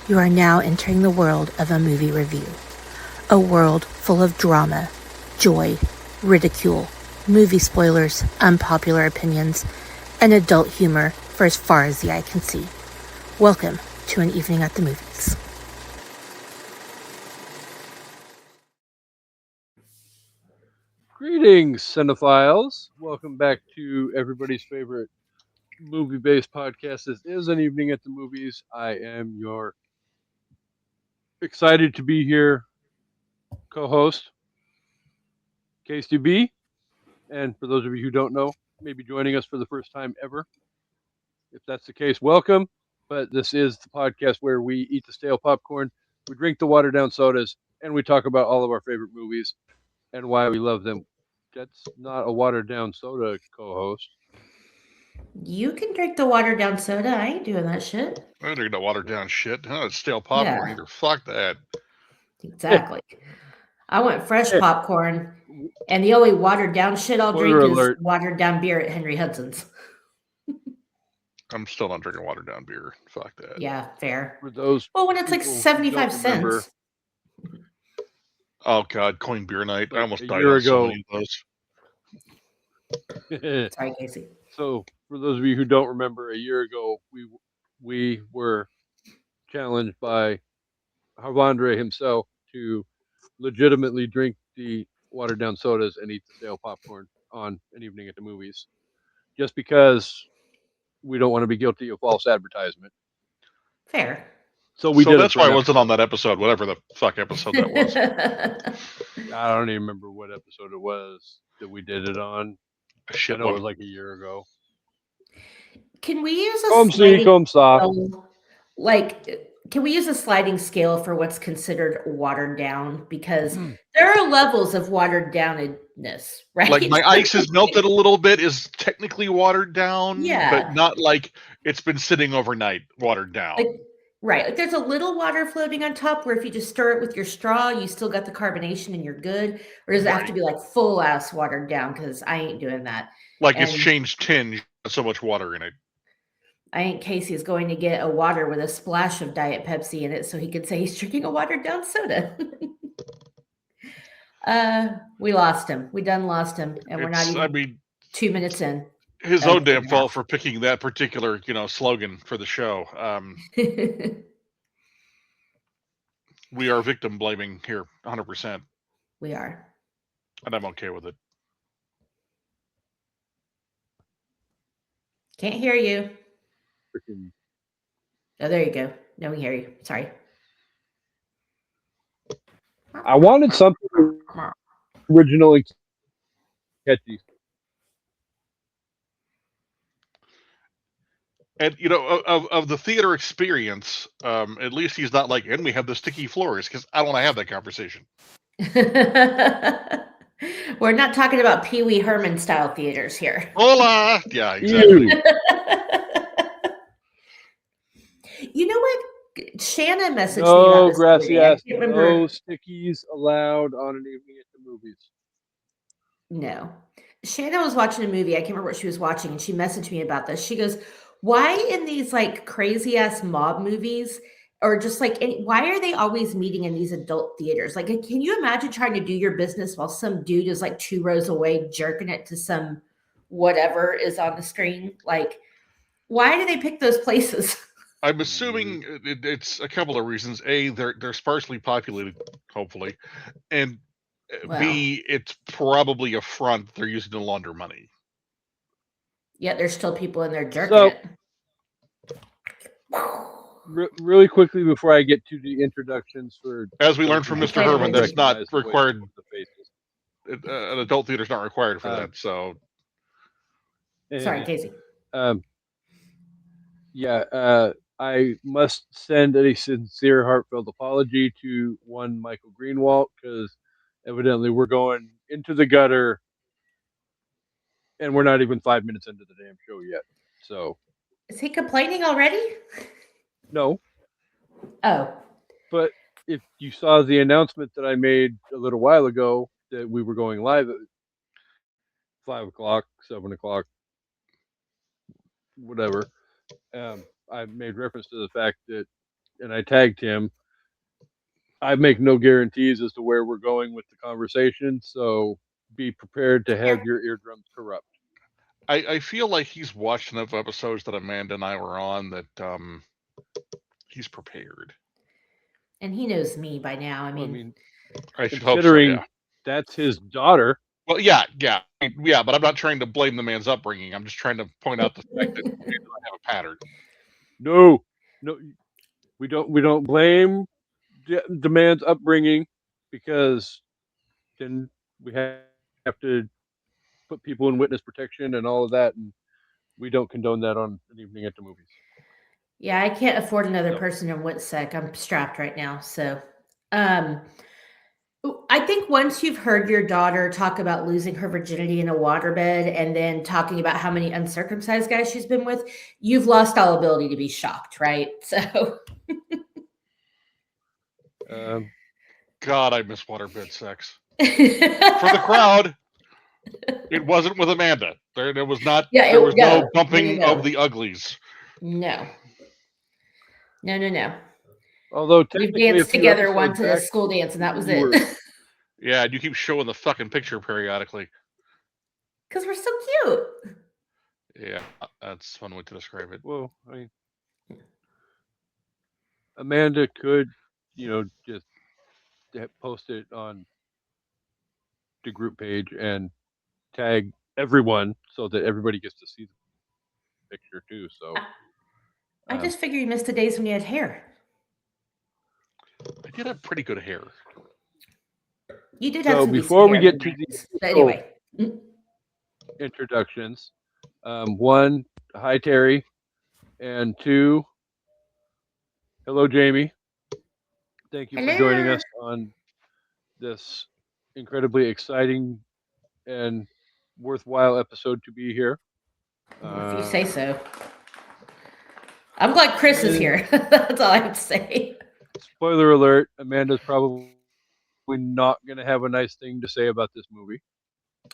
You are now entering the world of a movie review. A world full of drama, joy, ridicule, movie spoilers, unpopular opinions, and adult humor for as far as the eye can see. Welcome to An Evening at the Movies. Greetings, cinephiles. Welcome back to everybody's favorite movie-based podcast. This is An Evening at the Movies. I am your excited to be here co-host, Kasey B. And for those of you who don't know, maybe joining us for the first time ever. If that's the case, welcome. But this is the podcast where we eat the stale popcorn, we drink the watered-down sodas, and we talk about all of our favorite movies and why we love them. That's not a watered-down soda, co-host. You can drink the watered down soda. I ain't doing that shit. I don't drink no watered down shit. It's stale popcorn either. Fuck that. Exactly. I want fresh popcorn, and the only watered down shit I'll drink is watered down beer at Henry Hudson's. I'm still not drinking watered down beer. Fuck that. Yeah, fair. For those when it's like 75 cents. Oh God, coin beer night. I almost died year on ago. so many of those. Sorry, Kasey. So, for those of you who don't remember, a year ago we were challenged by Havandre himself to legitimately drink the watered down sodas and eat the stale popcorn on An Evening at the Movies, just because we don't want to be guilty of false advertisement. Fair. So we did. That's why I wasn't on that episode, whatever the fuck episode that was. I don't even remember what episode it was that we did it on. I know it was like a year ago. Can we use a sliding scale? Can we use a sliding scale for what's considered watered down? Because there are levels of watered downedness, right? Like my ice is melted a little bit is technically watered down, yeah, but not like it's been sitting overnight watered down. Right. Like there's a little water floating on top where if you just stir it with your straw, you still got the carbonation and you're good. Or does it have to be like full ass watered down? Because I ain't doing that. Like it's changed tinge, so much water in it. I think Kasey is going to get a water with a splash of Diet Pepsi in it so he can say he's drinking a watered down soda. We lost him. We done lost him. And we're not even 2 minutes in. His own damn fault for picking that particular, slogan for the show. We are victim blaming here, 100%. We are. And I'm okay with it. Can't hear you. Oh, there you go. No, we hear you. Sorry. I wanted something originally catchy. And of the theater experience, at least he's not like, and we have the sticky floors, because I don't want to have that conversation. We're not talking about Pee Wee Herman style theaters here. Hola! Yeah, exactly. You know what? Shanna messaged me about this. Gracias. No stickies allowed on An Evening at the Movies. No. Shanna was watching a movie. I can't remember what she was watching, and she messaged me about this. She goes, why in these like crazy ass mob movies or just like why are they always meeting in these adult theaters? Like, can you imagine trying to do your business while some dude is like 2 rows away jerking it to some whatever is on the screen? Like, why do they pick those places? I'm assuming it's a couple of reasons. A, they're sparsely populated, hopefully, and B, it's probably a front they're using to launder money. Yet there's still people in there jerking it. Really quickly before I get to the introductions as we learned from Mr. Herman, that's not required. An adult theater's not required for that. So, sorry, Kasey. I must send a sincere, heartfelt apology to one Michael Greenwalt because evidently we're going into the gutter, and we're not even 5 minutes into the damn show yet. So, is he complaining already? No. Oh. But if you saw the announcement that I made a little while ago that we were going live at 5 o'clock, 7 o'clock, whatever, I made reference to the fact that and I tagged him. I make no guarantees as to where we're going with the conversation, so be prepared to have your eardrums corrupt. I feel like he's watched enough episodes that Amanda and I were on that he's prepared. And he knows me by now. I mean, I should hope so, considering yeah. that's his daughter. Well, yeah, but I'm not trying to blame the man's upbringing. I'm just trying to point out the fact that I have a pattern. No, we don't blame the man's upbringing, because then we have to put people in witness protection and all of that, and we don't condone that on an evening at the movies. Yeah, I can't afford another So. person in WITSEC. I'm strapped right now. So I think once you've heard your daughter talk about losing her virginity in a waterbed and then talking about how many uncircumcised guys she's been with, you've lost all ability to be shocked, right? So God, I miss waterbed sex. For the crowd, it wasn't with Amanda. There was not. Yeah, there was no no, bumping no. of the uglies. No. Although We technically, danced together once at a back, school dance, and that was you it. were- Yeah, and you keep showing the fucking picture periodically. Because we're so cute. Yeah, that's one way to describe it. Well, I mean, Amanda could, just post it on the group page and tag everyone so that everybody gets to see the picture too. So I just figure you missed the days when you had hair. I did have pretty good hair. You did have so some before we decent get hair, to but the anyway. introductions, one, hi Terry, and two, hello Jamie. Thank you for joining us on this incredibly exciting and worthwhile episode to be here. If you say so. I'm glad Chris is here. That's all I have to say. Spoiler alert, Amanda's probably not going to have a nice thing to say about this movie.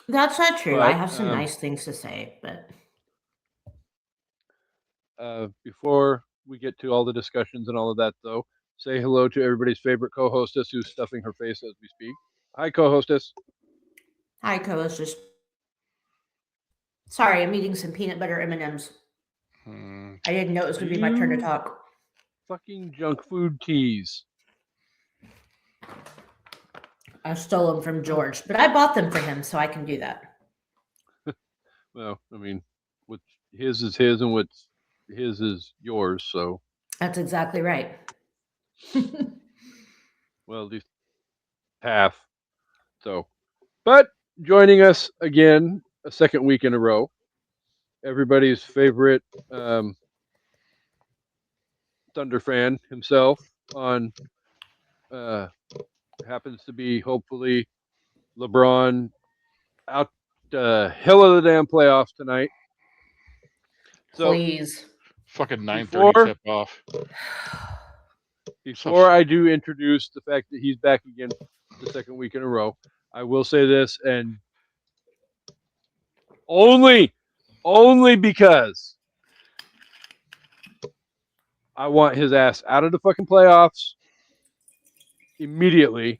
That's not true. But, I have some nice things to say, but before we get to all the discussions and all of that, though, say hello to everybody's favorite co-hostess who's stuffing her face as we speak. Hi, co-hostess. Hi, co-hostess. Sorry, I'm eating some peanut butter M&Ms. I didn't know it was going to be my turn to talk. Fucking junk food teas. I stole them from George, but I bought them for him, so I can do that. Well, I mean, what's his is his, and what's his is yours. So that's exactly right. Well, at least half. So, but joining us again a second week in a row, everybody's favorite Thunder fan himself on happens to be hopefully LeBron out the hell of the damn playoffs tonight. So please. Fucking 9:30 tip off. Before I do introduce the fact that he's back again the second week in a row, I will say this, and only because I want his ass out of the fucking playoffs immediately.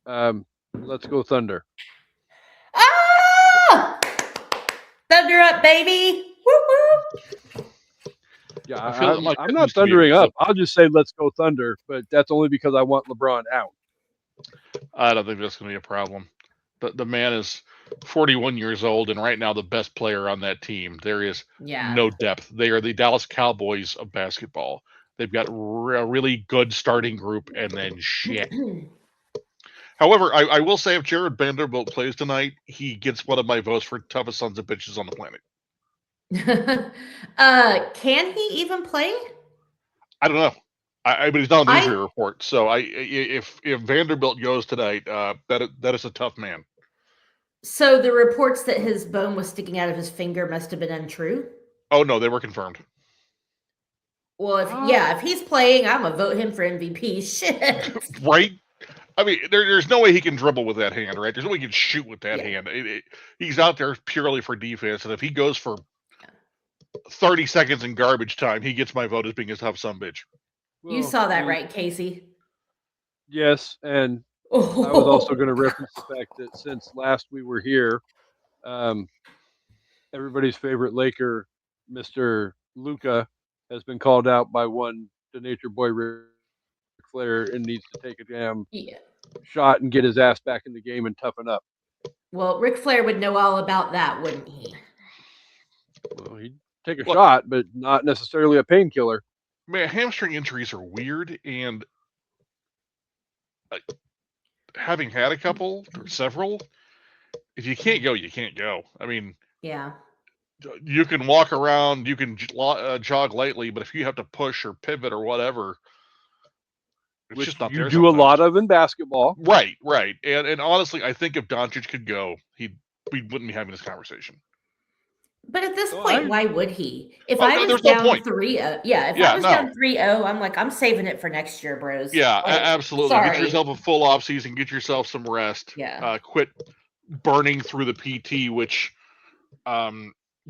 Let's go Thunder. Ah! Thunder up, baby! Woo-woo! Yeah, I'm not thundering up. I'll just say let's go Thunder, but that's only because I want LeBron out. I don't think that's going to be a problem. The man is 41 years old, and right now the best player on that team. There is no depth. They are the Dallas Cowboys of basketball. They've got a really good starting group, and then shit. However, I will say if Jared Vanderbilt plays tonight, he gets one of my votes for toughest sons of bitches on the planet. Can he even play? I don't know. I mean, he's not on the injury report. So if Vanderbilt goes tonight, that is a tough man. So the reports that his bone was sticking out of his finger must have been untrue? Oh, no, they were confirmed. Well, if he's playing, I'm going to vote him for MVP. Shit. Right? I mean, there's no way he can dribble with that hand, right? There's no way he can shoot with that hand. He's out there purely for defense, and if he goes for 30 seconds in garbage time, he gets my vote as being a tough sumbitch. You saw that right, Kasey? Yes, and I was also going to reference the fact that since last we were here, everybody's favorite Laker, Mr. Luka, has been called out by the nature boy Ric Flair and needs to take a damn shot and get his ass back in the game and toughen up. Well, Ric Flair would know all about that, wouldn't he? Well, he'd take a shot, but not necessarily a painkiller. Man, hamstring injuries are weird, and having had a couple or several, if you can't go, you can't go. I mean, yeah, you can walk around, you can jog lightly, but if you have to push or pivot or whatever, it's Which just not you there do sometimes. a lot of in basketball. Right. And honestly, I think if Doncic could go, we wouldn't be having this conversation. But at this point, why would he? If I was down 3-0, if I was down 3-0, I'm like, I'm saving it for next year, bros. Yeah, absolutely. Sorry. Get yourself a full off season. Get yourself some rest. Yeah. Quit burning through the PT, which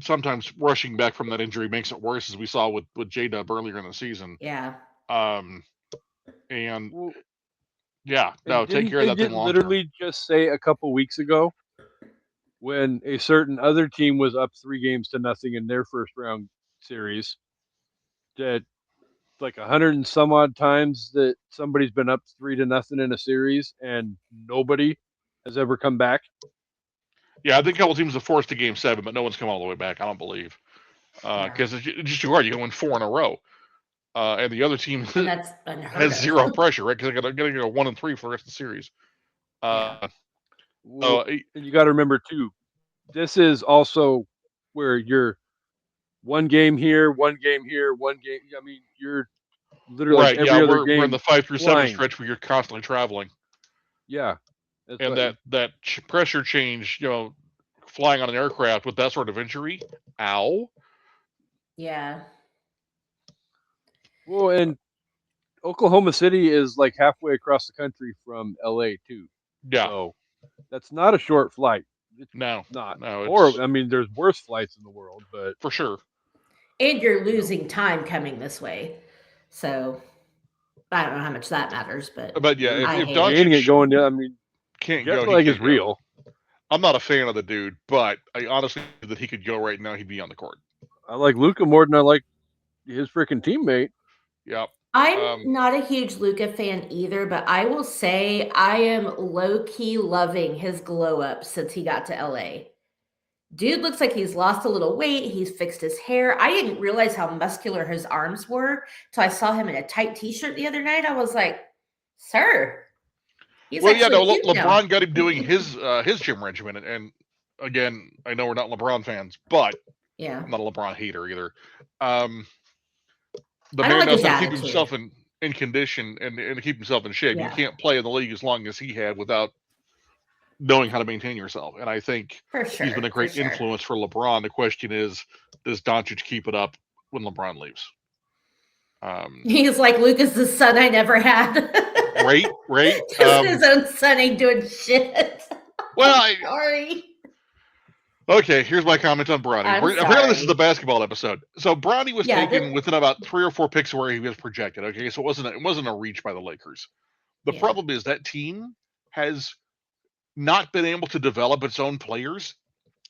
sometimes rushing back from that injury makes it worse, as we saw with J-Dub earlier in the season. Yeah. And well, take care of that thing long term. Literally just say a couple weeks ago, when a certain other team was up 3-0 in their first round series, that like 100 and some odd times that somebody's been up 3-0 in a series and nobody has ever come back. Yeah, I think a couple teams have forced to Game 7, but no one's come all the way back. I don't believe, because it's just too hard. You can win 4 in a row, and the other team has zero pressure, right? Because they're going to go 1-3 for the rest of the series. And you got to remember too, this is also where you're one game here, one game here, one game. I mean, you're literally right. Every other game. We're in the 5 through 7 stretch where you're constantly traveling. Yeah, and that pressure change, flying on an aircraft with that sort of injury, ow. Yeah. Well, and Oklahoma City is like halfway across the country from LA too. Yeah. So that's not a short flight. It's not. No. Or I mean, there's worse flights in the world, but for sure. And you're losing time coming this way, so I don't know how much that matters, but yeah, if Doncic going down, I mean, can't go. Like it's real. I'm not a fan of the dude, but I honestly think that he could go right now. He'd be on the court. I like Luka more than I like his freaking teammate. Yep. I'm not a huge Luka fan either, but I will say I am low-key loving his glow up since he got to LA. Dude looks like he's lost a little weight. He's fixed his hair. I didn't realize how muscular his arms were till I saw him in a tight t-shirt the other night. I was like, sir. LeBron got him doing his gym regimen. And again, I know we're not LeBron fans, but I'm not a LeBron hater either. The man knows how to keep himself in condition and keep himself in shape. You can't play in the league as long as he had without knowing how to maintain yourself. And I think he's been a great influence for LeBron. The question is, does Doncic keep it up when LeBron leaves? He's like, Luka's the son I never had. Right. Just his own son ain't doing shit. Well, sorry. Okay, here's my comment on Bronny. Apparently, this is the basketball episode. So Bronny was taken within about 3 or 4 picks where he was projected. Okay, so it wasn't a reach by the Lakers. The problem is that team has not been able to develop its own players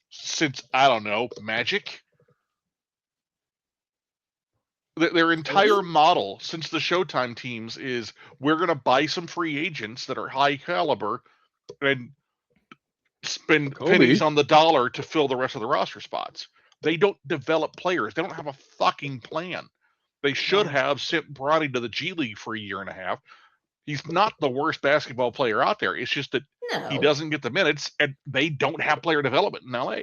since, I don't know, Magic. Their entire model since the Showtime teams is we're going to buy some free agents that are high caliber and spend pennies on the dollar to fill the rest of the roster spots. They don't develop players. They don't have a fucking plan. They should have sent Bronny to the G League for a year and a half. He's not the worst basketball player out there. It's just that he doesn't get the minutes, and they don't have player development in LA.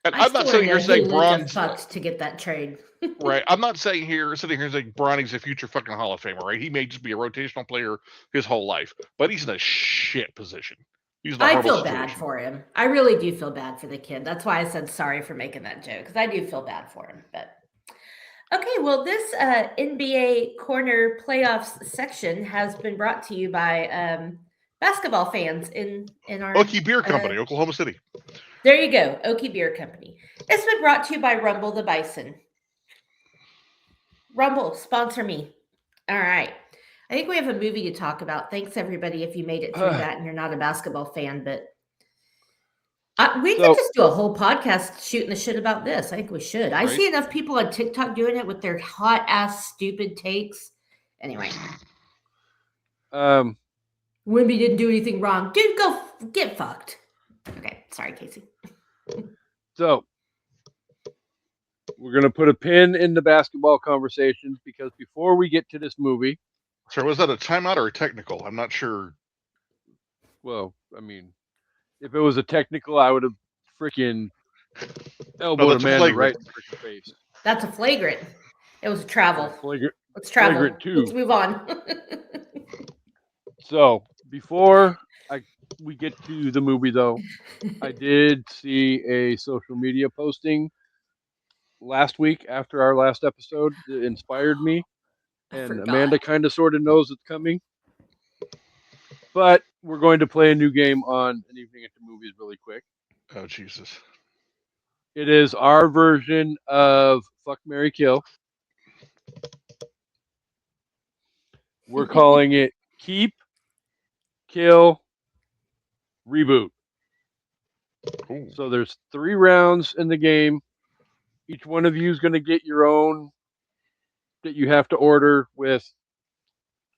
And I'm not sitting here saying Bronny's fucked to get that trade. Right. I'm not sitting here saying Bronny's a future fucking Hall of Famer, right? He may just be a rotational player his whole life, but he's in a shit position. I feel bad for him. I really do feel bad for the kid. That's why I said sorry for making that joke, because I do feel bad for him. But okay, well, this NBA Corner Playoffs section has been brought to you by basketball fans in our Okie Beer Company, Oklahoma City. There you go. Okie Beer Company. It's been brought to you by Rumble the Bison. Rumble, sponsor me. All right. I think we have a movie to talk about. Thanks, everybody, if you made it through that and you're not a basketball fan, but we could just do a whole podcast shooting the shit about this. I think we should. Right? I see enough people on TikTok doing it with their hot ass stupid takes. Anyway. Wimby didn't do anything wrong. Dude, go get fucked. Okay, sorry, Kasey. So we're gonna put a pin in the basketball conversations because before we get to this movie. So was that a timeout or a technical? I'm not sure. Well, I mean, if it was a technical, I would have freaking elbowed Amanda right in the freaking face. That's a flagrant. It was a travel. Let's travel. Flagrant too. Let's move on. So before we get to the movie, though, I did see a social media posting last week after our last episode that inspired me, and Amanda kind of sort of knows it's coming. But we're going to play a new game on an evening at the movies really quick. Oh, Jesus. It is our version of Fuck, Marry, Kill. We're calling it Keep, Kill, Reboot. Ooh. So there's 3 rounds in the game. Each one of you is going to get your own that you have to order with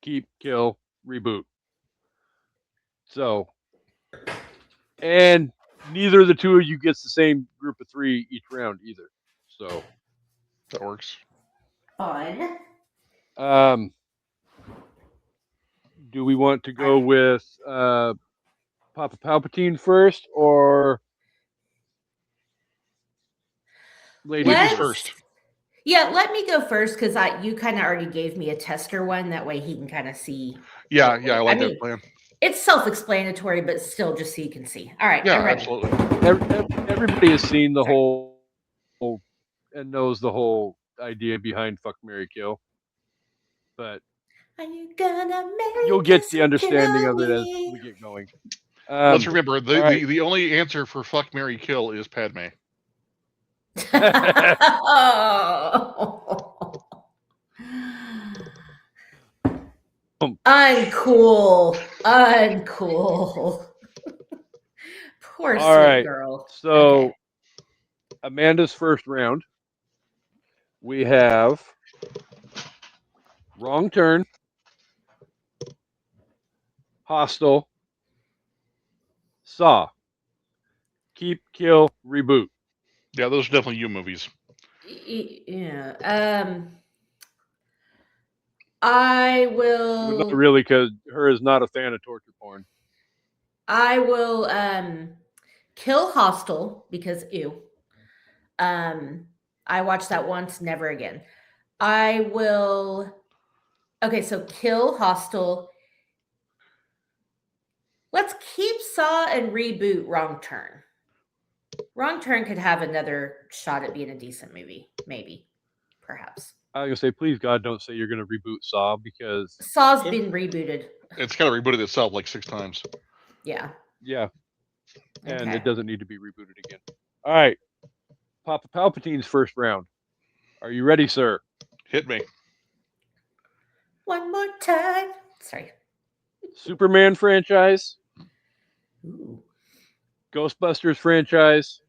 Keep, Kill, Reboot. So, and neither of the two of you gets the same group of 3 each round either. So that works. Fun. Do we want to go with Papa Palpatine first or ladies first? Yeah, let me go first because you kind of already gave me a tester one. That way he can kind of see. Yeah, I like that plan. It's self-explanatory, but still just so you can see. All right. Yeah, absolutely. Everybody has seen the whole and knows the whole idea behind Fuck, Marry, Kill. But are you gonna marry you'll get the understanding of it as we get going. Let's remember, the only answer for Fuck, Marry, Kill is Padme. Uncool. Poor sweet girl. So Amanda's first round, we have Wrong Turn, Hostel, Saw, Keep, Kill, Reboot. Yeah, those are definitely you movies. Yeah. I will. Well, not really, because her is not a fan of torture porn. I will kill Hostel because ew. I watched that once, never again. I will. Okay, so kill Hostel. Let's keep Saw and reboot Wrong Turn. Wrong Turn could have another shot at being a decent movie, maybe, perhaps. I was gonna say, please God, don't say you're gonna reboot Saw because Saw's been rebooted. It's kind of rebooted itself like 6 times. Yeah. Yeah. And it doesn't need to be rebooted again. All right. Papa Palpatine's first round. Are you ready, sir? Hit me. One more time. Sorry. Superman franchise. Ooh. Ghostbusters franchise.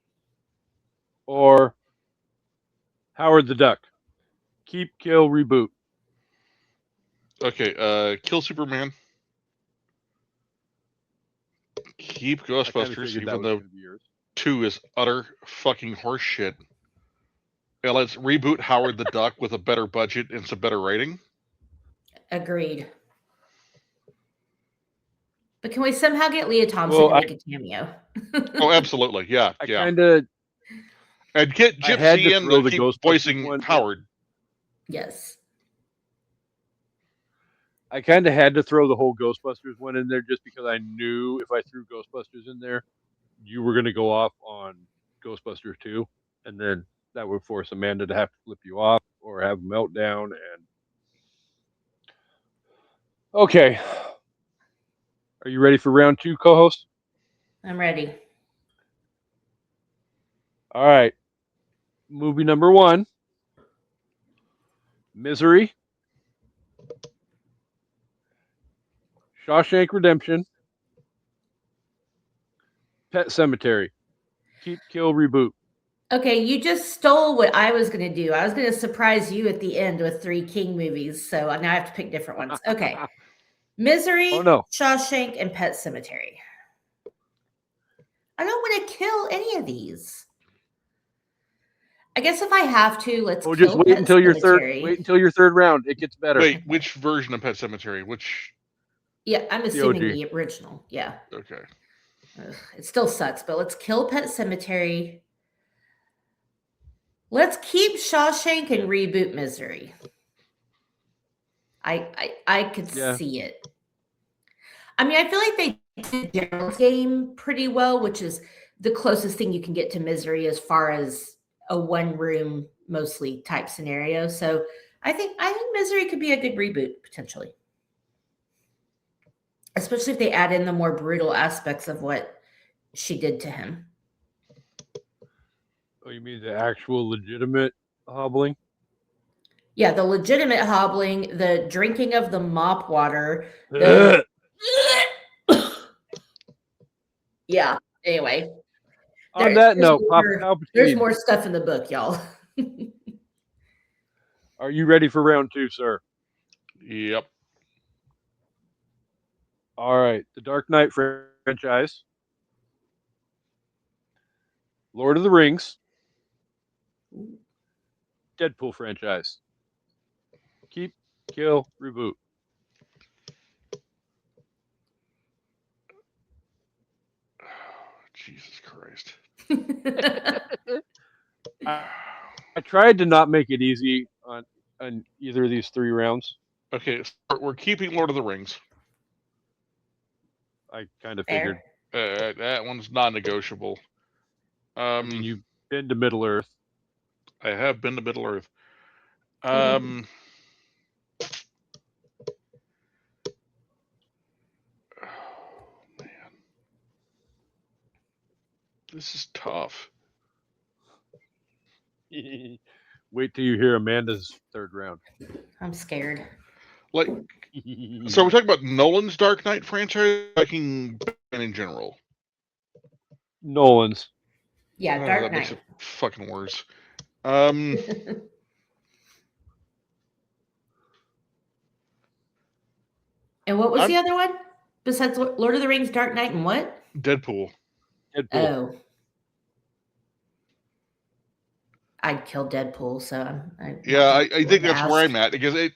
Or Howard the Duck. Keep, Kill, Reboot. Okay, kill Superman. Keep Ghostbusters, even though 2 is utter fucking horse shit. And let's reboot Howard the Duck with a better budget and some better writing. Agreed. But can we somehow get Leah Thompson to make a cameo? Oh, absolutely. Yeah. I kind of... And get Gypsy in to keep voicing Howard. Yes. I kind of had to throw the whole Ghostbusters one in there just because I knew if I threw Ghostbusters in there, you were going to go off on Ghostbusters 2. And then that would force Amanda to have to flip you off or have a meltdown. And okay. Are you ready for round 2, co-host? I'm ready. All right. Movie number 1. Misery. Shawshank Redemption. Pet Cemetery. Keep, kill, reboot. Okay, you just stole what I was going to do. I was going to surprise you at the end with 3 King movies, so now I have to pick different ones. Okay. Misery, Oh, no. Shawshank, and Pet Cemetery. I don't want to kill any of these. I guess if I have to, let's kill just wait Pet until your Cemetery. Wait until your third round. It gets better. Wait, which version of Pet Cemetery? Which? Yeah, I'm assuming OG. the original. Yeah. Okay. Ugh, it still sucks, but let's kill Pet Cemetery. Let's keep Shawshank and reboot Misery. I could see it. I mean, I feel like they did the general game pretty well, which is the closest thing you can get to Misery as far as a one-room mostly type scenario. So I think Misery could be a good reboot potentially, especially if they add in the more brutal aspects of what she did to him. Oh, you mean the actual legitimate hobbling? Yeah, the legitimate hobbling, the drinking of the mop water. Yeah. Anyway. On that note, there's more stuff in the book, y'all. Are you ready for round 2, sir? Yep. All right. The Dark Knight franchise. Lord of the Rings. Deadpool franchise. Keep, kill, reboot. Jesus Christ. I tried to not make it easy on either of these 3 rounds. Okay, so we're keeping Lord of the Rings. I kind of figured. That one's non-negotiable. I mean, you've been to Middle Earth. I have been to Middle Earth. Mm-hmm. Oh, man. This is tough. Wait till you hear Amanda's third round. I'm scared. So we're talking about Nolan's Dark Knight franchise, liking Batman in general. Nolan's. Yeah, Dark that Knight. makes it fucking worse. And what was the other one? Besides Lord of the Rings, Dark Knight, and what? Deadpool. Oh. I'd kill Deadpool, so I think that's where I'm at, because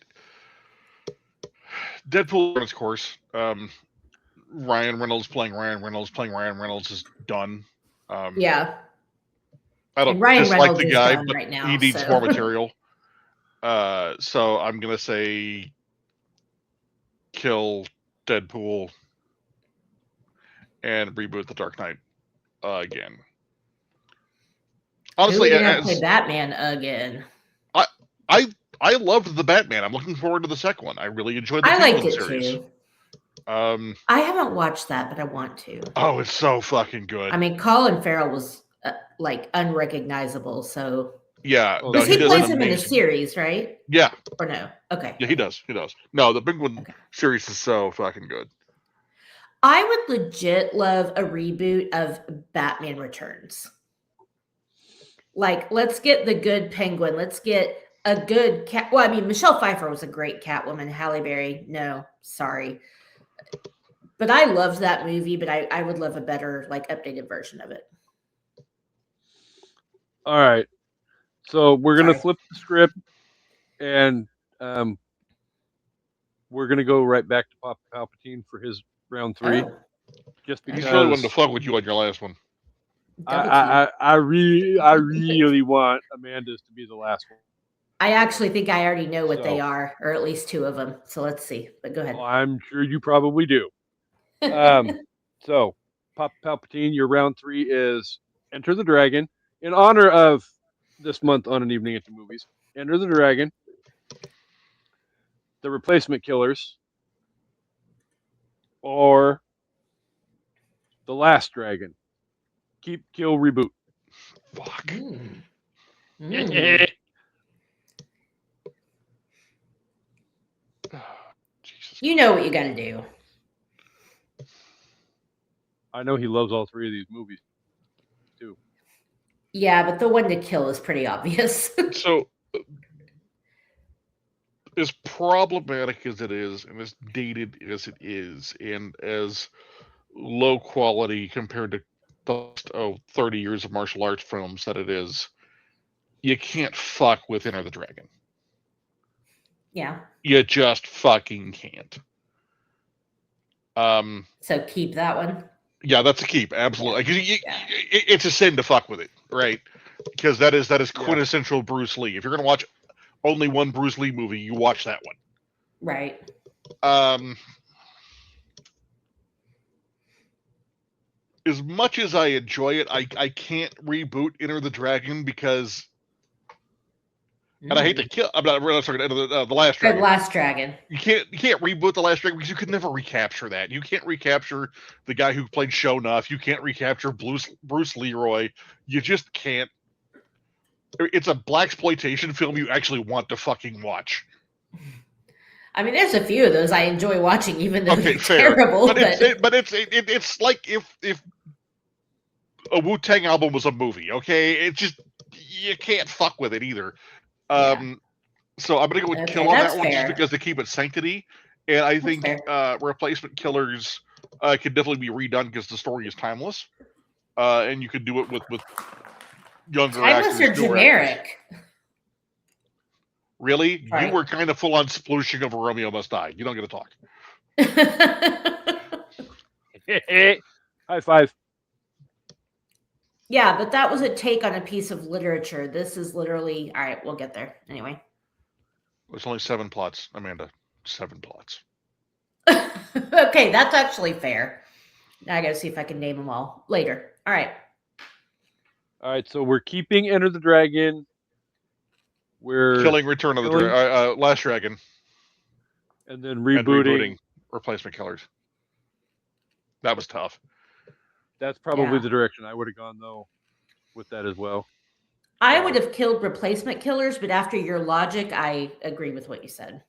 Deadpool runs its course. Ryan Reynolds playing Ryan Reynolds is done. Yeah. I don't Ryan dislike Reynolds the guy, but right now, he needs more material. So I'm gonna say kill Deadpool and reboot the Dark Knight again. Honestly, who are gonna play Batman again? I loved the Batman. I'm looking forward to the second one. I really enjoyed the series. Too. I haven't watched that, but I want to. Oh, it's so fucking good. I mean, Colin Farrell was like unrecognizable, so yeah, because he plays him in the series, right? Yeah. Or no? Okay. Yeah, he does. No, the Penguin series is so fucking good. I would legit love a reboot of Batman Returns. Like, let's get the good Penguin. Let's get a good cat. Well, I mean, Michelle Pfeiffer was a great Catwoman. Halle Berry, no, sorry. But I loved that movie, but I would love a better, like, updated version of it. All right. So we're going to flip the script, and we're going to go right back to Palpatine for his round 3. Oh. Just because... He's really wanted to fuck with you on your last one. I really want Amanda's to be the last one. I actually think I already know what they are, or at least 2 of them. So let's see. But go ahead. Well, I'm sure you probably do. So, Palpatine, your round 3 is Enter the Dragon. In honor of this month on an evening at the movies, Enter the Dragon, The Replacement Killers, or The Last Dragon. Keep, kill, reboot. Fuck. Mm. Jesus. You know what you got to do. I know he loves all three of these movies too. Yeah, but the one to kill is pretty obvious. So, as problematic as it is, and as dated as it is, and as low quality compared to the last 30 years of martial arts films that it is, you can't fuck with Enter the Dragon. Yeah. You just fucking can't. So keep that one. Yeah, that's a keep. Absolutely. It's a sin to fuck with it, right? Because that is quintessential Bruce Lee. If you're gonna watch only one Bruce Lee movie, you watch that one. Right. As much as I enjoy it, I can't reboot Enter the Dragon because, and I hate to kill. I'm not really sorry. The Last Dragon. The Last Dragon. You can't reboot the Last Dragon because you could never recapture that. You can't recapture the guy who played Sho'nuff. You can't recapture Bruce Leroy. You just can't. It's a blaxploitation film you actually want to fucking watch. I mean, there's a few of those I enjoy watching, even though they're terrible. But it's like if a Wu-Tang album was a movie. Okay, it just you can't fuck with it either. So I'm gonna go with kill on that one just because they keep it sanctity, and I think Replacement Killers could definitely be redone because the story is timeless, and you could do it with younger actors. Timeless or generic? Really? Right. You were kind of full on splooshing over Romeo Must Die. You don't get to talk. High five. Yeah, but that was a take on a piece of literature. This is literally all right. We'll get there anyway. There's only 7 plots, Amanda. 7 plots. Okay, that's actually fair. Now I gotta see if I can name them all later. All right. All right, so we're keeping Enter the Dragon. We're killing Return of the Last Dragon, and then rebooting Replacement Killers. That was tough. That's probably the direction I would have gone though, with that as well. I would have killed Replacement Killers, but after your logic, I agree with what you said.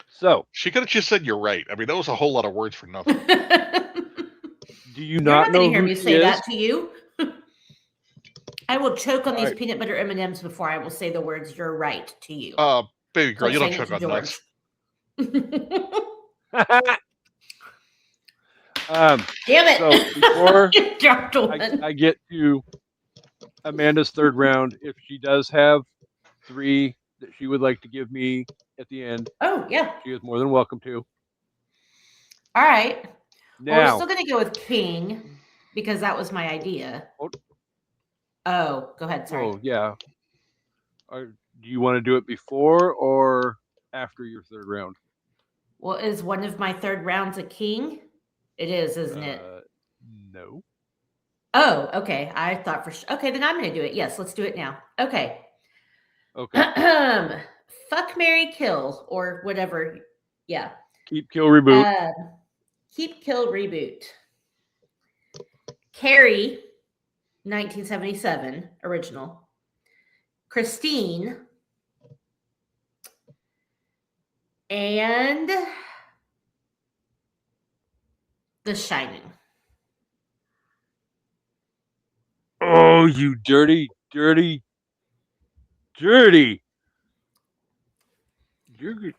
So she could have just said you're right. I mean, that was a whole lot of words for nothing. Do you not know hear who me she say is? That to you? I will choke on these peanut butter M&Ms before I will say the words "you're right" to you. Baby girl, you don't choke on nuts. Damn it! So before I get to Amanda's third round, if she does have 3 that she would like to give me at the end, she is more than welcome to. All right. Now, we're still going to go with King because that was my idea. Oh, go ahead. Sorry. Oh, yeah. Do you want to do it before or after your third round? Well, is one of my third rounds a King? It is, isn't it? No. Oh, okay. I thought for sure. Okay, then I'm going to do it. Yes, let's do it now. Okay. Okay. Fuck, marry, kill, or whatever. Yeah. Keep, kill, reboot. Keep, kill, reboot. Carrie, 1977, original. Christine. And The Shining. Oh, you dirty.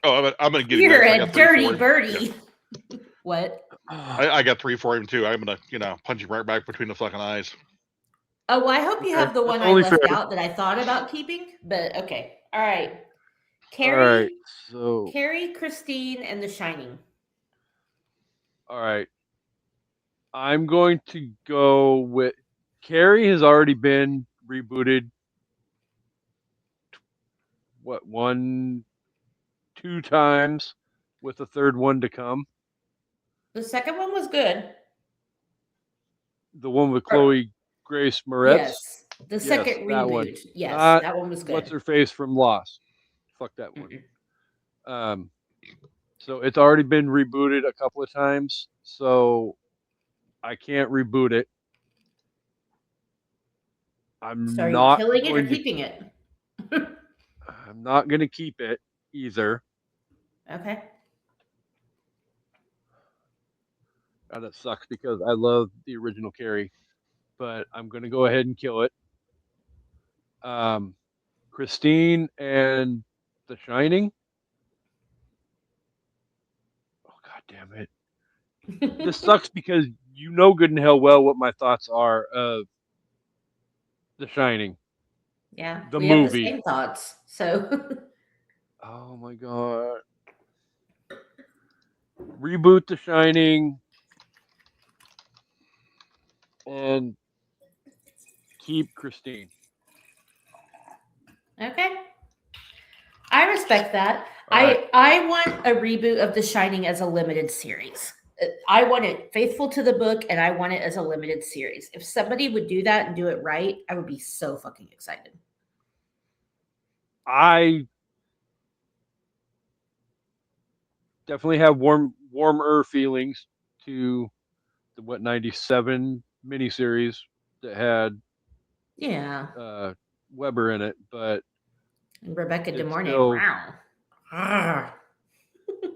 Oh, I'm going to give you You're a dirty birdie. Yeah. What? I got 3 for him too. I'm going to, punch you right back between the fucking eyes. Oh, well, I hope you have the one I left out that I thought about keeping, but okay. All right. Carrie, Carrie, Christine, and The Shining. All right. I'm going to go with Carrie has already been rebooted. 2 times with the third one to come. The second one was good. The one with Chloe Grace Moretz? Yes. The second reboot. One. Yes, that one was good. What's her face from Lost? Fuck that one. So it's already been rebooted a couple of times, so I can't reboot it. So are you not killing it or going to. keeping it? I'm not going to keep it either. Okay. And it sucks because I love the original Carrie, but I'm going to go ahead and kill it. Christine and The Shining. Oh, God damn it. This sucks because you know good and hell well what my thoughts are of The Shining. Yeah, The we have the movie. same thoughts. So Oh my God. Reboot The Shining and keep Christine. okay. I respect that. All I want a reboot of The Shining as a limited series. I want it faithful to the book and I want it as a limited series. If somebody would do that and do it right, I would be so fucking excited. I definitely have warmer feelings to the 97 miniseries that had Yeah. Weber in it, but And Rebecca De it's Mornay. still Wow.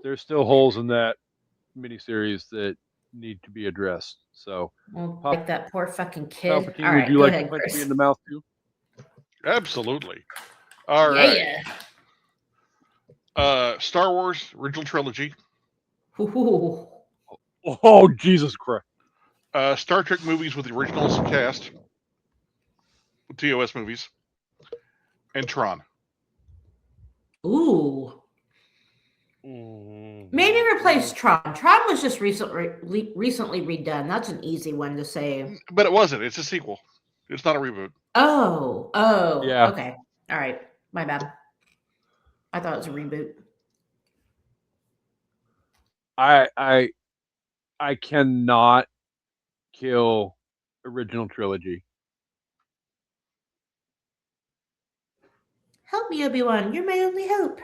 there's still holes in that miniseries that need to be addressed. So, Well, like that poor fucking kid. Palpatine, All would right, you go like to ahead, punch me Chris. in the mouth too? Absolutely. All Yeah. right. Star Wars original trilogy. Ooh. Oh, Jesus Christ! Star Trek movies with the originals cast. TOS movies. And Tron. Ooh. Maybe replace Tron. Tron was just recently redone. That's an easy one to say. But it wasn't. It's a sequel. It's not a reboot. Oh, Yeah. okay. All right. My bad. I thought it was a reboot. I cannot kill original trilogy. Help me, Obi-Wan. You're my only hope.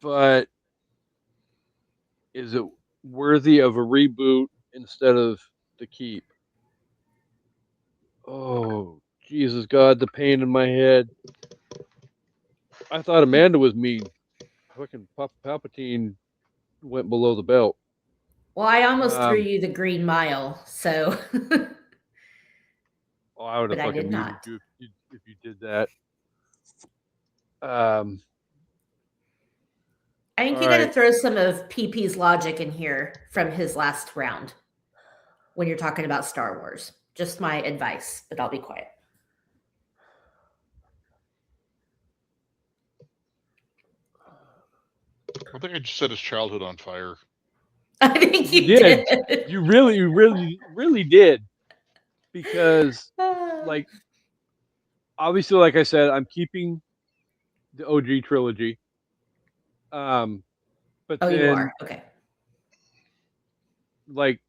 But is it worthy of a reboot instead of the keep? Oh, Jesus God, the pain in my head. I thought Amanda was mean. Fucking Palpatine went below the belt. Well, I almost threw you the Green Mile, so. Oh, I would have But I fucking did muted not. you if you did that. I think you got to throw some of PP's logic in here from his last round when you're talking about Star Wars. Just my advice, but I'll be quiet. I think I just set his childhood on fire. I think you did. You really did. Because, like, obviously, like I said, I'm keeping the OG trilogy. But then, you are? Okay. Like,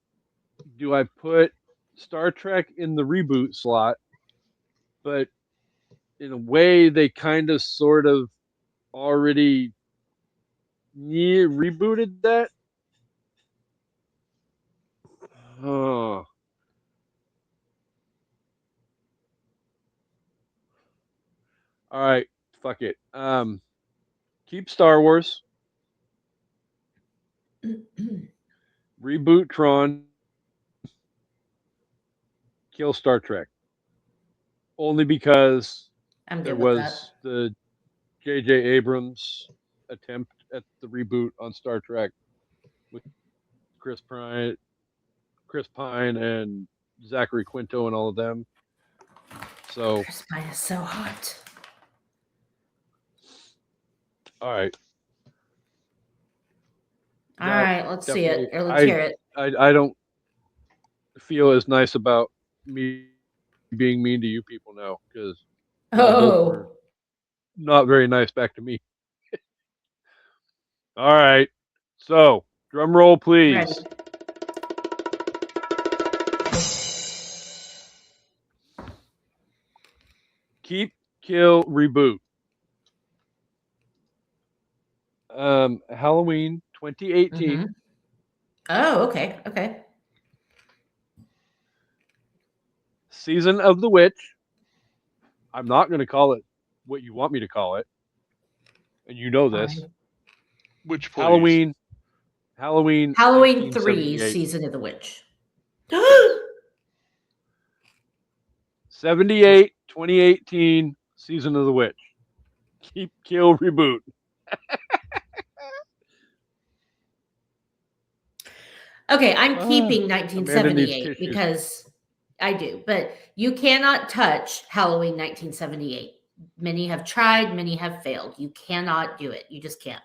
do I put Star Trek in the reboot slot? But in a way, they kind of sort of already rebooted that. Oh. All right, fuck it. Keep Star Wars. Reboot Tron. Kill Star Trek. Only because there was the J.J. Abrams attempt at the reboot on Star Trek with Chris Pine, and Zachary Quinto and all of them. So Chris Pine is so hot. All right. All right, let's see it. Or let's hear it. I don't feel as nice about me being mean to you people now because were not very nice back to me. All right. So, drum roll, please. Ready. Keep, kill, reboot. Halloween 2018. Oh, okay. Okay. Season of the Witch. I'm not going to call it what you want me to call it, and you know this. Fine. Which please? Halloween 3, 1978. Season of the Witch. 78, 2018, Season of the Witch. Keep, kill, reboot. Okay, I'm keeping Amanda needs 1978 tissues. because I do, but you cannot touch Halloween 1978. Many have tried, many have failed. You cannot do it. You just can't.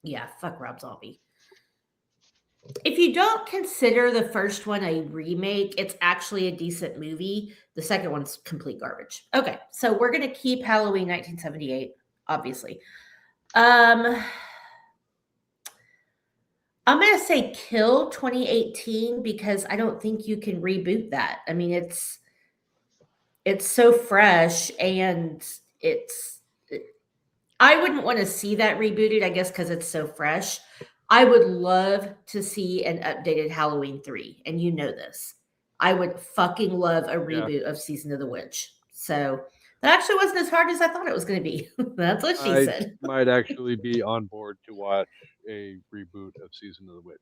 Yeah, fuck Rob Zombie. If you don't consider the first one a remake, it's actually a decent movie. The second one's complete garbage. Okay, so we're gonna keep Halloween 1978, obviously. I'm going to say kill 2018 because I don't think you can reboot that. I mean, it's so fresh and I wouldn't want to see that rebooted, I guess, because it's so fresh. I would love to see an updated Halloween 3, and you know this. I would fucking love a reboot of Season of the Witch. So that actually wasn't as hard as I thought it was going to be. That's what she said. Might actually be on board to watch a reboot of Season of the Witch.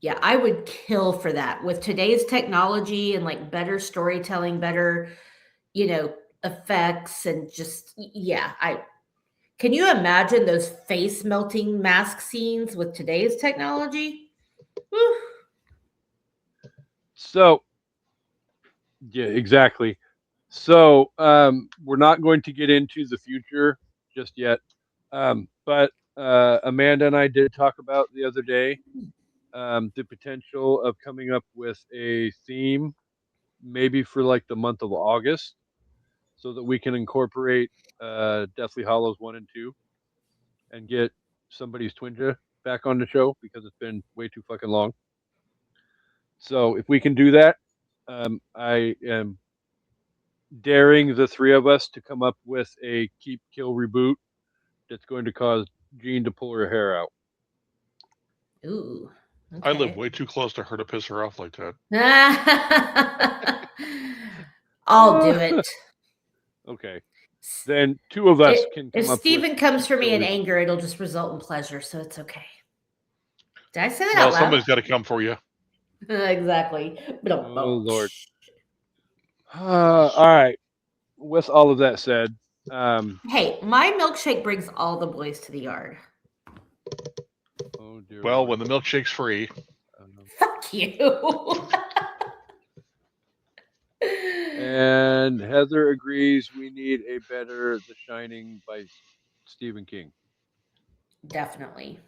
Yeah, I would kill for that. With today's technology and like better storytelling, better, effects and just can you imagine those face melting mask scenes with today's technology? Whew. So, yeah, exactly. So, we're not going to get into the future just yet. But Amanda and I did talk about the other day the potential of coming up with a theme, maybe for like the month of August, so that we can incorporate Deathly Hollows 1 and 2 and get somebody's Twinja back on the show because it's been way too fucking long. So if we can do that, I am daring the three of us to come up with a keep, kill, reboot that's going to cause Jean to pull her hair out. Ooh. Okay. I live way too close to her to piss her off like that. I'll do it. Okay. Then two of us can come if up Steven with comes for me in reboot. anger, it'll just result in pleasure, so it's okay. Did I say that Well, out loud? somebody's got to come for you. Exactly. Oh, Lord. All right. With all of that said, hey, my milkshake brings all the boys to the yard. Oh dear. Well, Lord. when the milkshake's free. Fuck you. And Heather agrees we need a better The Shining by Stephen King. Definitely.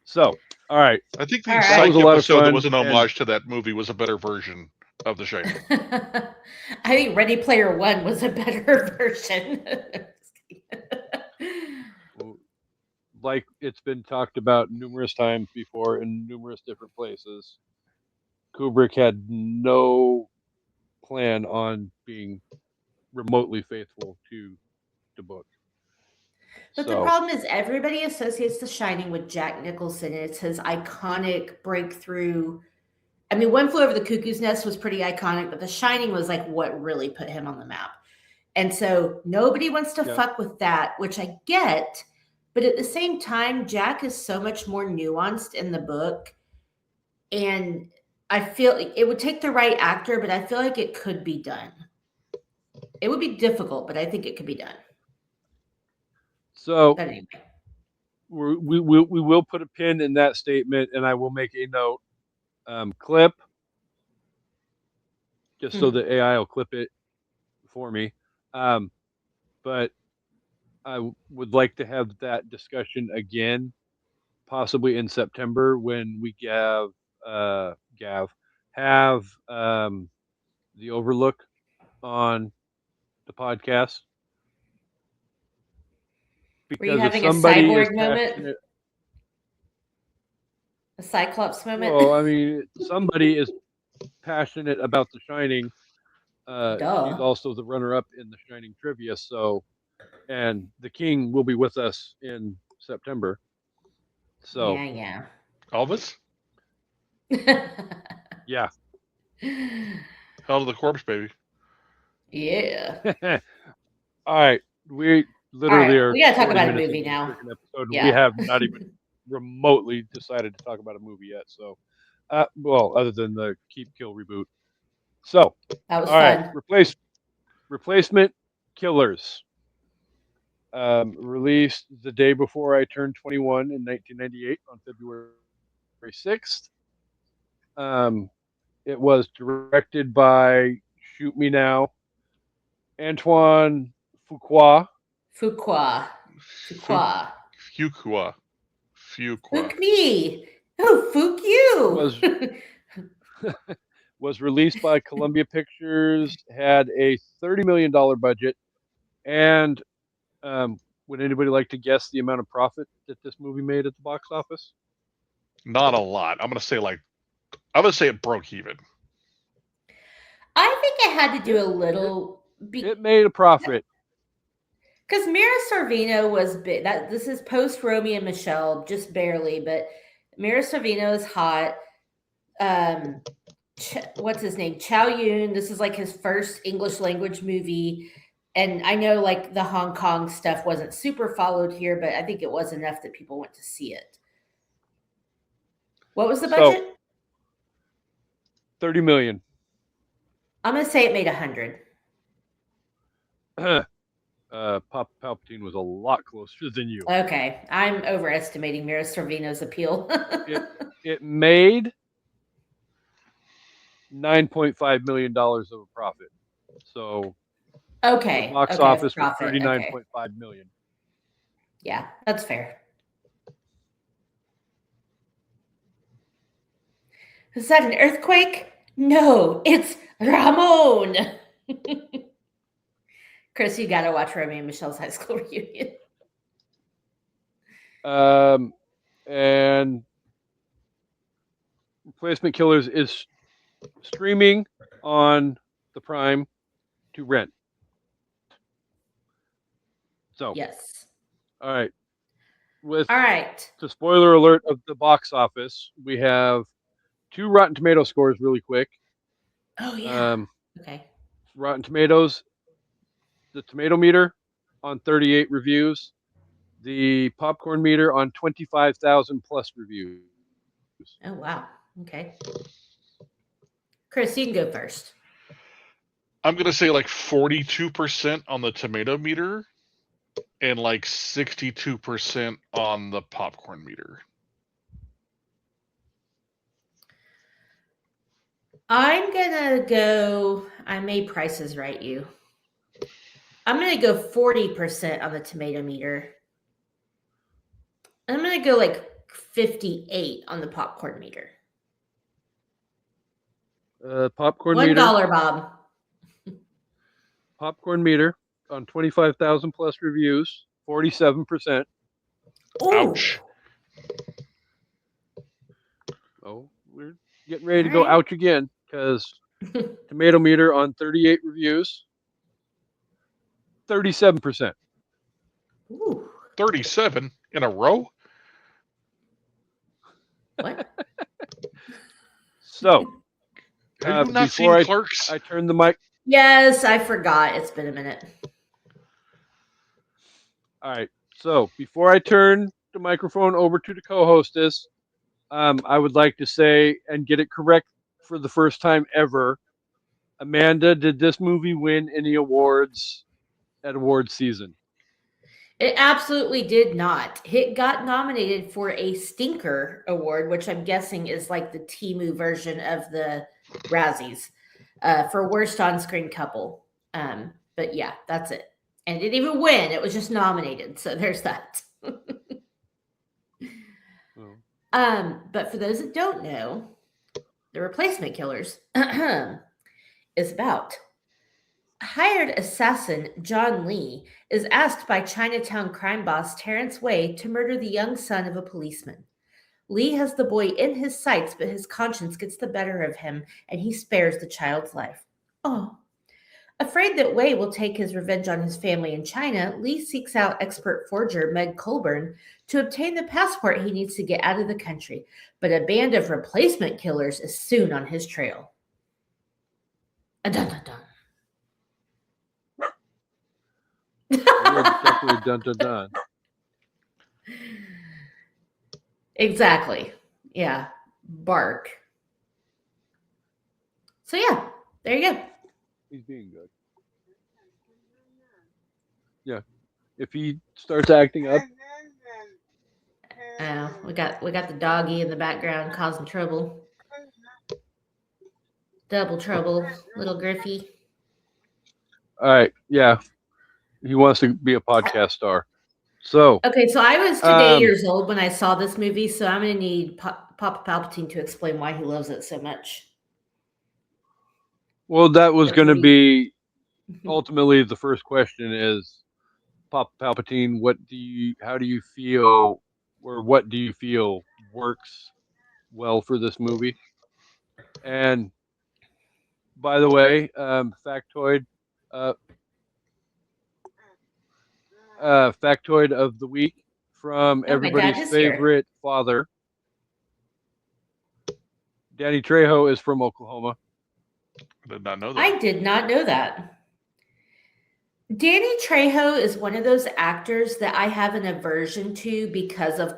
So, all right. I think the psych was episode that was an homage to that movie was a better version of The Shining. I think Ready Player One was a better version. Like it's been talked about numerous times before in numerous different places, Kubrick had no plan on being remotely faithful to the book. But the problem is everybody associates The Shining with Jack Nicholson. It's his iconic breakthrough. I mean, One Flew Over the Cuckoo's Nest was pretty iconic, but The Shining was like what really put him on the map. And so nobody wants to fuck with that, which I get. But at the same time, Jack is so much more nuanced in the book. And I feel it would take the right actor, but I feel like it could be done. It would be difficult, but I think it could be done. So anyway. we will put a pin in that statement, and I will make a note clip just so the AI will clip it for me. But I would like to have that discussion again, possibly in September when we have the Overlook on the podcast. Because were you having a cyborg moment? A Cyclops moment? Well, I mean, somebody is passionate about The Shining. She's also the runner-up in The Shining trivia. So, and the King will be with us in September. So, yeah. Elvis? Yeah. Hell to the corpse, baby. Yeah. All right. We literally are we gotta talk 40 about a minutes movie into the now. freaking episode. Yeah. We have not even remotely decided to talk about a movie yet. So, well, other than the Keep Kill reboot. So, That was all right. fun. Replacement Killers. Released the day before I turned 21 in 1998 on February 6th. It was directed by Shoot Me Now, Antoine Fuqua. Fuqua. Fuqua. Fuck me. Oh, fuck you. Was released by Columbia Pictures, had a $30 million budget, and would anybody like to guess the amount of profit that this movie made at the box office? Not a lot. I'm gonna say it broke even. I think I had to do a little. It made a profit. Because Mira Sorvino was big. This is post Romy and Michelle, just barely, but Mira Sorvino is hot. What's his name? Chow Yun. This is like his first English language movie. And I know like the Hong Kong stuff wasn't super followed here, but I think it was enough that people went to see it. What was the budget? 30 million. I'm going to say it made 100. Palpatine was a lot closer than you. Okay. I'm overestimating Mira Sorvino's appeal. it made $9.5 million of a profit. So okay. The box office was $39.5 million. Yeah, that's fair. Is that an earthquake? No, it's Ramon. Chris, you gotta watch Romeo and Michelle's high school reunion. And Replacement Killers is streaming on the Prime to rent. So yes. All right. The spoiler alert of the box office, we have 2 Rotten Tomato scores really quick. Oh yeah. Okay. Rotten Tomatoes, the tomato meter on 38 reviews, the popcorn meter on 25,000 plus reviews. Oh wow. Okay. Chris, you can go first. I'm gonna say like 42% on the tomato meter and like 62% on the popcorn meter. I'm gonna go. I made prices right, you. I'm gonna go 40% on the tomato meter. I'm gonna go like 58 on the popcorn meter. Popcorn meter. $1, Bob. Popcorn meter on 25,000 plus reviews, 47%. Ouch. Oh, we're getting ready to go ouch again because tomato meter on 38 reviews, 37%. Ooh. 37 in a row? What? So, have you not seen Clerks? I turn the mic. Yes, I forgot. It's been a minute. All right. So, before I turn the microphone over to the co-hostess, I would like to say and get it correct for the first time ever. Amanda, did this movie win any awards at awards season? It absolutely did not. It got nominated for a Stinker Award, which I'm guessing is like the Temu version of the Razzies, for worst on-screen couple. But yeah, that's it. And it didn't even win. It was just nominated. So there's that. But for those that don't know, The Replacement Killers is about hired assassin John Lee is asked by Chinatown crime boss Terrence Way to murder the young son of a policeman. Lee has the boy in his sights, but his conscience gets the better of him, and he spares the child's life. Oh. Afraid that Wei will take his revenge on his family in China, Lee seeks out expert forger Meg Colburn to obtain the passport he needs to get out of the country, but a band of replacement killers is soon on his trail. Dun, dun, dun. Definitely dun dun dun. Exactly. Yeah. Bark. So yeah, there you go. He's being good. Yeah. If he starts acting up, we got the doggy in the background causing trouble. Double trouble, little Griffey. All right. Yeah. He wants to be a podcast star. So okay, so I was today years old when I saw this movie, so I'm going to need Papa Palpatine to explain why he loves it so much. Well, that was going to be ultimately the first question is, Papa Palpatine, how do you feel, or what do you feel works well for this movie? And by the way, factoid of the week from everybody's favorite father. Danny Trejo is from Oklahoma. I did not know that. I did not know that. Danny Trejo is one of those actors that I have an aversion to because of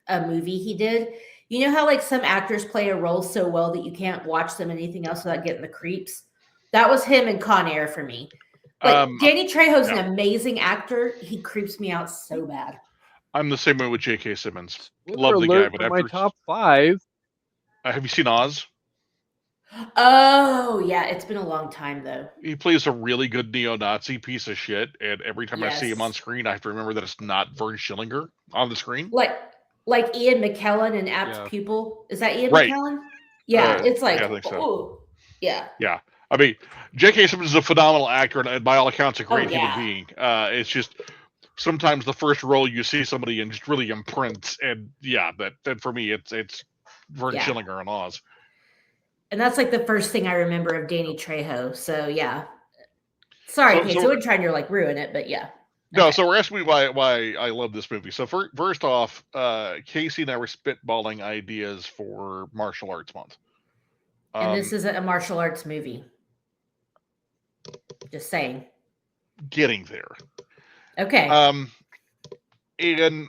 a movie he did. You know how like some actors play a role so well that you can't watch them anything else without getting the creeps? That was him in Con Air for me. But Danny Trejo's an amazing actor. He creeps me out so bad. I'm the same way with J.K. Simmons. Love the guy, but my top 5. Have you seen Oz? Oh, yeah. It's been a long time, though. He plays a really good neo-Nazi piece of shit, and every time I see him on screen, I have to remember that it's not Vern Schillinger on the screen. Like Ian McKellen in Apt Pupil. Is that Ian McKellen? Yeah, it's like, I think so. Oh, yeah. Yeah. I mean, J.K. Simmons is a phenomenal actor, and by all accounts, a great human being. It's just sometimes the first role you see somebody in just really imprints, and that for me, it's Vern Schillinger on Oz. And that's like the first thing I remember of Danny Trejo. So yeah. Sorry, Kasey, I wasn't trying to like ruin it, but yeah. No, so we're asking me why I love this movie. So first off, Kasey and I were spitballing ideas for martial arts month. And this isn't a martial arts movie. Just saying. Getting there. Okay. And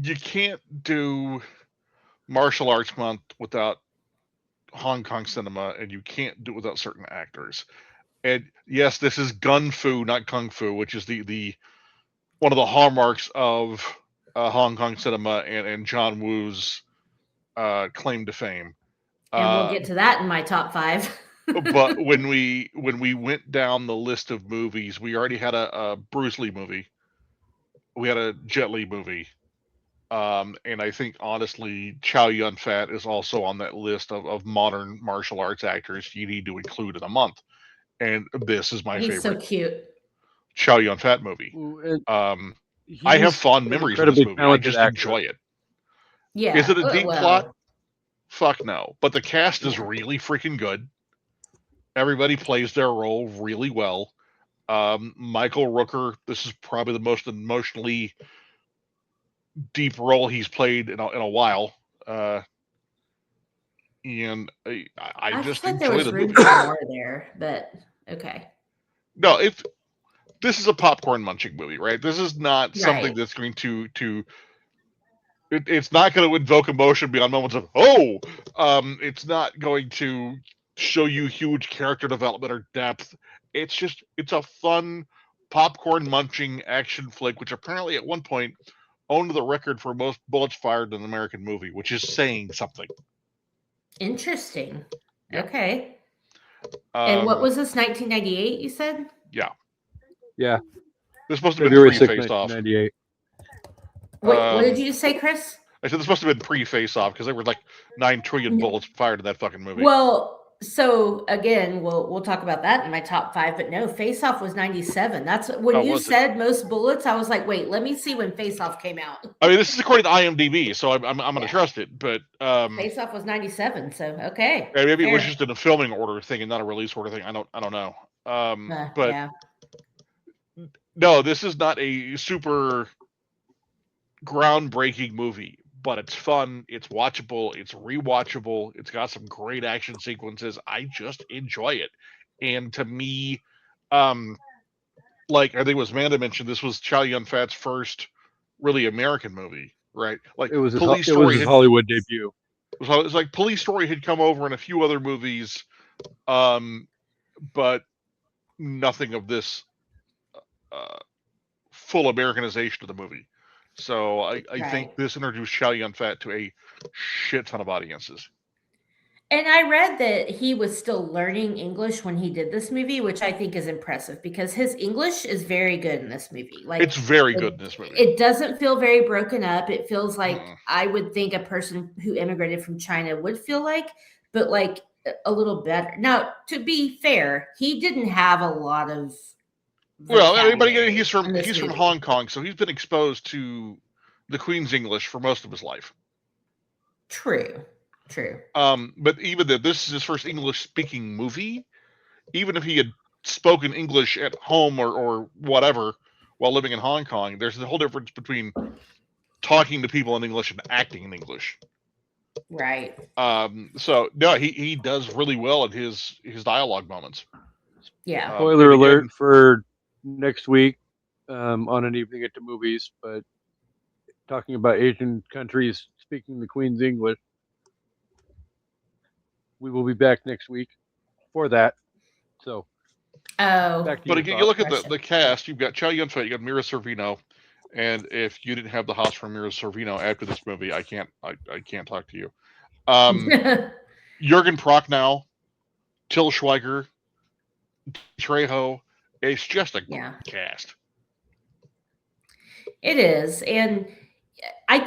you can't do martial arts month without Hong Kong cinema, and you can't do it without certain actors. And yes, this is gun fu, not kung fu, which is the one of the hallmarks of Hong Kong cinema and John Woo's claim to fame. And we'll get to that in my top 5. But when we went down the list of movies, we already had a Bruce Lee movie. We had a Jet Li movie. And I think, honestly, Chow Yun-fat is also on that list of modern martial arts actors you need to include in a month. And this is my favorite. He's so cute. Chow Yun-fat movie. I have fond memories of this movie. I just enjoy it. Yeah. Is it a deep plot? Fuck no. But the cast is really freaking good. Everybody plays their role really well. Michael Rooker, this is probably the most emotionally deep role he's played in a while. And I just like enjoyed there was the room movie. for more there, but okay. No, this is a popcorn munching movie, right? This is not something that's going to it's not going to invoke emotion beyond moments of it's not going to show you huge character development or depth. It's a fun popcorn munching action flick, which apparently at one point owned the record for most bullets fired in an American movie, which is saying something. Interesting. Yeah. Okay. And what was this, 1998, you said? Yeah. Yeah. This must have been pre-Face Off. 1998. What did you just say, Chris? I said this must have been pre-Face Off because there were like 9 trillion bullets fired in that fucking movie. Well, so again, we'll talk about that in my top 5, but no, Face Off was 97. That's when you said most bullets. I was like, wait, let me see when Face Off came out. I mean, this is according to IMDb, so I'm going to trust it. But Face Off was 97, so okay. Maybe it was just in a filming order thing and not a release order thing. I don't know. But yeah. no, this is not a super groundbreaking movie, but it's fun, it's watchable, it's rewatchable, it's got some great action sequences. I just enjoy it. And to me, like I think it was Amanda mentioned, this was Chow Yun-fat's first really American movie, right? Like It was his Police Story had, Hollywood debut. it's like Police Story had come over in a few other movies, but nothing of this full Americanization of the movie. So I think this introduced Chow Yun-fat to a shit ton of audiences. And I read that he was still learning English when he did this movie, which I think is impressive because his English is very good in this movie. Like it's very good in this movie. It doesn't feel very broken up. It feels like I would think a person who immigrated from China would feel like, but like a little better. Now, to be fair, he didn't have a lot of. Well, everybody, he's from Hong Kong, so he's been exposed to the Queen's English for most of his life. True. But even though this is his first English-speaking movie, even if he had spoken English at home or whatever while living in Hong Kong, there's a whole difference between talking to people in English and acting in English. Right. So no, he does really well at his dialogue moments. Yeah. Spoiler alert for next week on An Evening at the Movies, but talking about Asian countries speaking the Queen's English. We will be back next week for that. So, but again, you look at the cast. You've got Chow Yun-fat, you got Mira Sorvino, and if you didn't have the house for Mira Sorvino after this movie, I can't talk to you. Jürgen Prochnow, Till Schweiger, Trejo. It's just a cast. It is, and I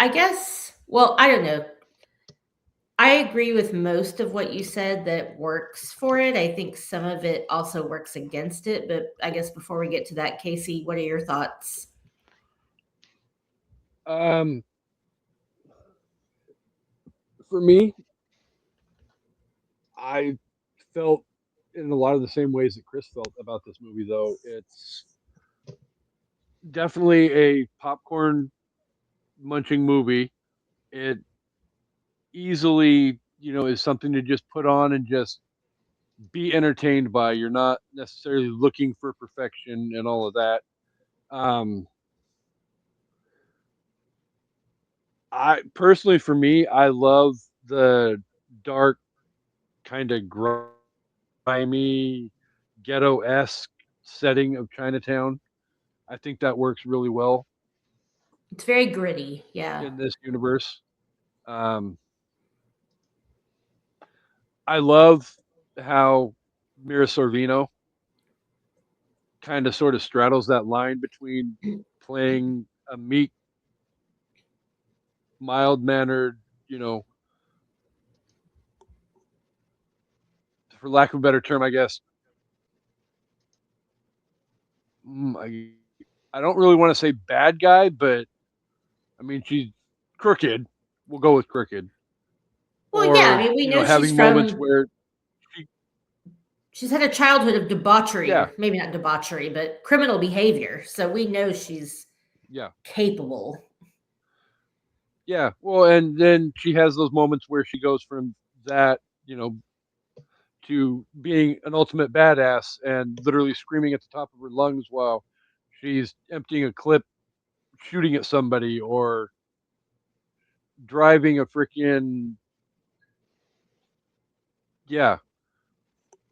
guess. Well, I don't know. I agree with most of what you said that works for it. I think some of it also works against it. But I guess before we get to that, Kasey, what are your thoughts? For me, I felt in a lot of the same ways that Chris felt about this movie, though. It's definitely a popcorn munching movie. It easily, is something to just put on and just be entertained by. You're not necessarily looking for perfection and all of that. I personally, for me, I love the dark, kind of grimy, ghetto-esque setting of Chinatown. I think that works really well. It's very gritty, in this universe. I love how Mira Sorvino kind of sort of straddles that line between playing a meek, mild-mannered, for lack of a better term, I guess. I don't really want to say bad guy, but I mean, she's crooked. We'll go with crooked. Well, yeah, I mean, we know having moments where she's had a childhood of debauchery, maybe not debauchery, but criminal behavior. So we know she's capable. Yeah, well, and then she has those moments where she goes from that, to being an ultimate badass and literally screaming at the top of her lungs while she's emptying a clip, shooting at somebody, or driving a freaking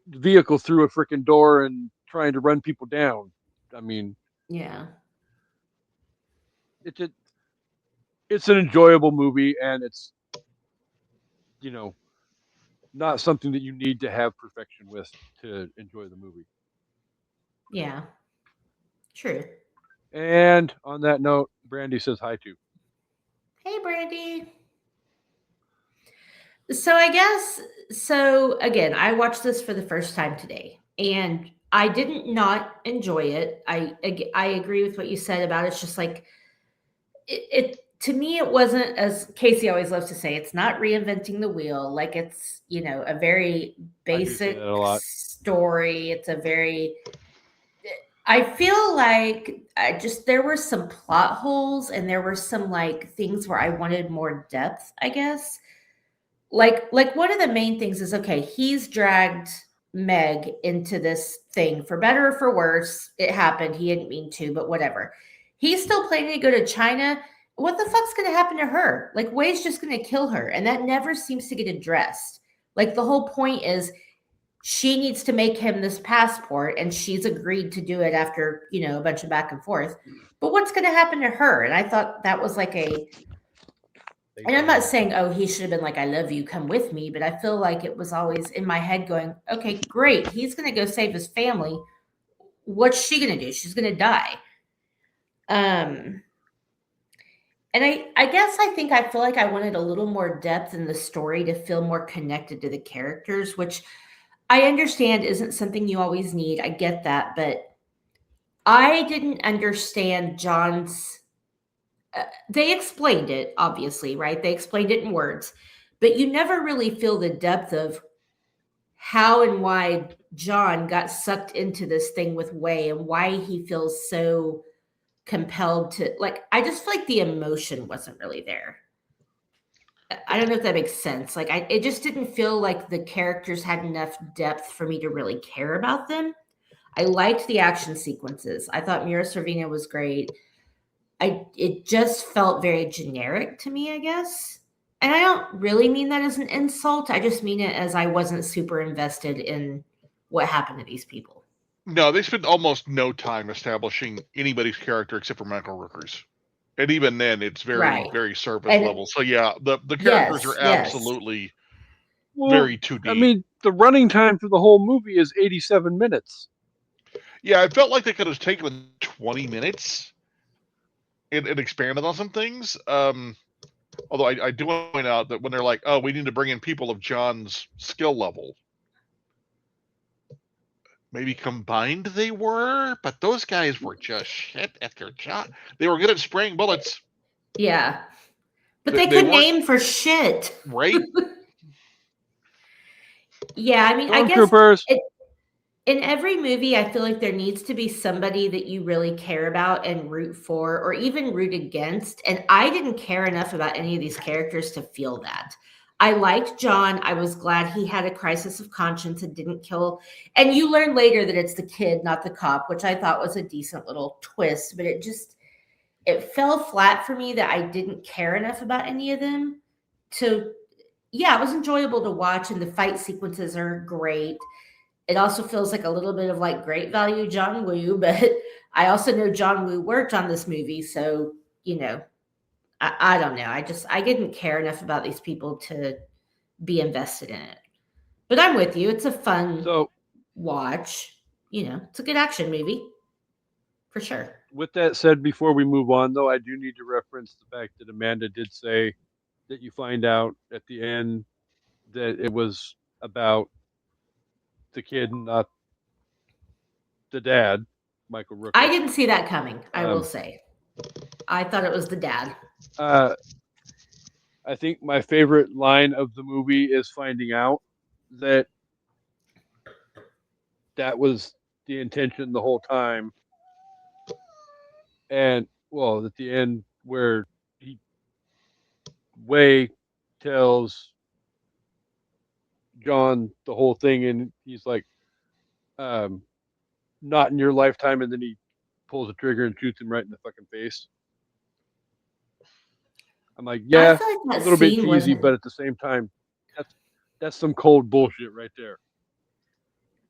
vehicle through a freaking door and trying to run people down. I mean, it's an enjoyable movie, and it's not something that you need to have perfection with to enjoy the movie. Yeah, true. And on that note, Brandy says hi to. Hey, Brandy. So again, I watched this for the first time today, and I didn't not enjoy it. I agree with what you said about it. It's just like it to me, it wasn't, as Kasey always loves to say, it's not reinventing the wheel. Like, it's, a very basic story. It's a very, I feel like there were some plot holes and there were some like things where I wanted more depth, I guess. Like one of the main things is, okay, he's dragged Meg into this thing for better or for worse. It happened. He didn't mean to, but whatever. He's still planning to go to China. What the fuck's going to happen to her? Like, Wei's just going to kill her. And that never seems to get addressed. Like, the whole point is she needs to make him this passport, and she's agreed to do it after, a bunch of back and forth. But what's going to happen to her? And I thought that was like and I'm not saying, oh, he should have been like, I love you, come with me. But I feel like it was always in my head going, okay, great. He's going to go save his family. What's she going to do? She's going to die. And I guess I feel like I wanted a little more depth in the story to feel more connected to the characters, which I understand isn't something you always need. I get that. But I didn't understand John's... they explained it, obviously, right? They explained it in words, but you never really feel the depth of how and why John got sucked into this thing with Wei and why he feels so compelled to, like, I just feel like the emotion wasn't really there. I don't know if that makes sense. Like, it just didn't feel like the characters had enough depth for me to really care about them. I liked the action sequences. I thought Mira Sorvino was great. It just felt very generic to me, I guess. And I don't really mean that as an insult. I just mean it as I wasn't super invested in what happened to these people. No, they spent almost no time establishing anybody's character except for Michael Rooker's. And even then, it's very, very surface level. So, yeah, the characters are absolutely very 2D. I mean, the running time for the whole movie is 87 minutes. Yeah, I felt like they could have taken 20 minutes and expanded on some things. Although I do want to point out that when they're like, oh, we need to bring in people of John's skill level, maybe combined they were, but those guys were just shit at their job. They were good at spraying bullets. Yeah. But they couldn't aim for shit. Right? Yeah, I mean, I guess in every movie, I feel like there needs to be somebody that you really care about and root for, or even root against. And I didn't care enough about any of these characters to feel that. I liked John. I was glad he had a crisis of conscience and didn't kill. And you learn later that it's the kid, not the cop, which I thought was a decent little twist. But it fell flat for me that I didn't care enough about any of them. It was enjoyable to watch, and the fight sequences are great. It also feels like a little bit of like great value John Woo, but I also know John Woo worked on this movie. So, I don't know. I didn't care enough about these people to be invested in it. But I'm with you. It's a fun watch. It's a good action movie for sure. With that said, before we move on, though, I do need to reference the fact that Amanda did say that you find out at the end that it was about the kid, not the dad, Michael Rooker. I didn't see that coming, I will say. I thought it was the dad. I think my favorite line of the movie is finding out that was the intention the whole time. And, well, at the end where Wei tells John the whole thing, and he's like, not in your lifetime, and then he pulls the trigger and shoots him right in the fucking face. I'm like, yeah, like a little bit cheesy, but at the same time, that's some cold bullshit right there.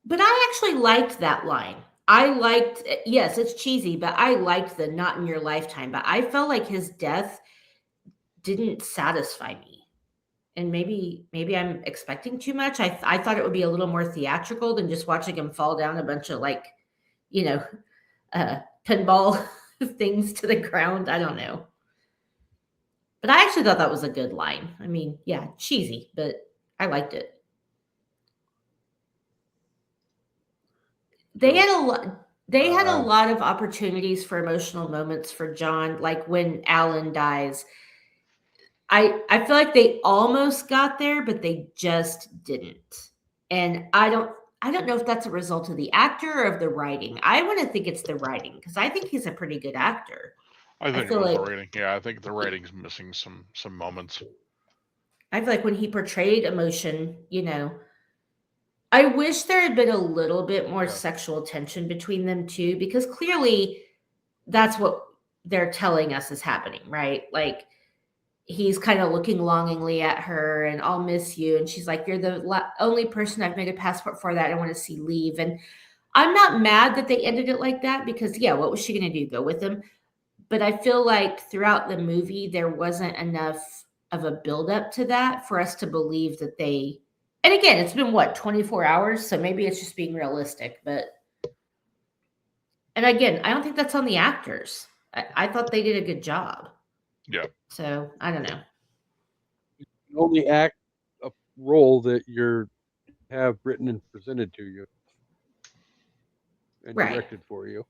But I actually liked that line. Yes, it's cheesy, but I liked the not in your lifetime. But I felt like his death didn't satisfy me. And maybe I'm expecting too much. I thought it would be a little more theatrical than just watching him fall down a bunch of pinball things to the ground. I don't know. But I actually thought that was a good line. I mean, yeah, cheesy, but I liked it. They had a lot of opportunities for emotional moments for John, like when Alan dies. I feel like they almost got there, but they just didn't. And I don't know if that's a result of the actor or of the writing. I want to think it's the writing because I think he's a pretty good actor. I think it feel was the like writing. Yeah, I think the writing's missing some moments. I feel like when he portrayed emotion, I wish there had been a little bit more Yeah. sexual tension between them two because clearly that's what they're telling us is happening, right? Like he's kind of looking longingly at her and I'll miss you. And she's like, you're the only person I've made a passport for that I want to see leave. And I'm not mad that they ended it like that because, yeah, what was she going to do? Go with him? But I feel like throughout the movie, there wasn't enough of a buildup to that for us to believe that they, and again, it's been what, 24 hours? So maybe it's just being realistic. But, and again, I don't think that's on the actors. I thought they did a good job. Yeah. So I don't know. You can only act a role that you have written and presented to you and Right. directed for you.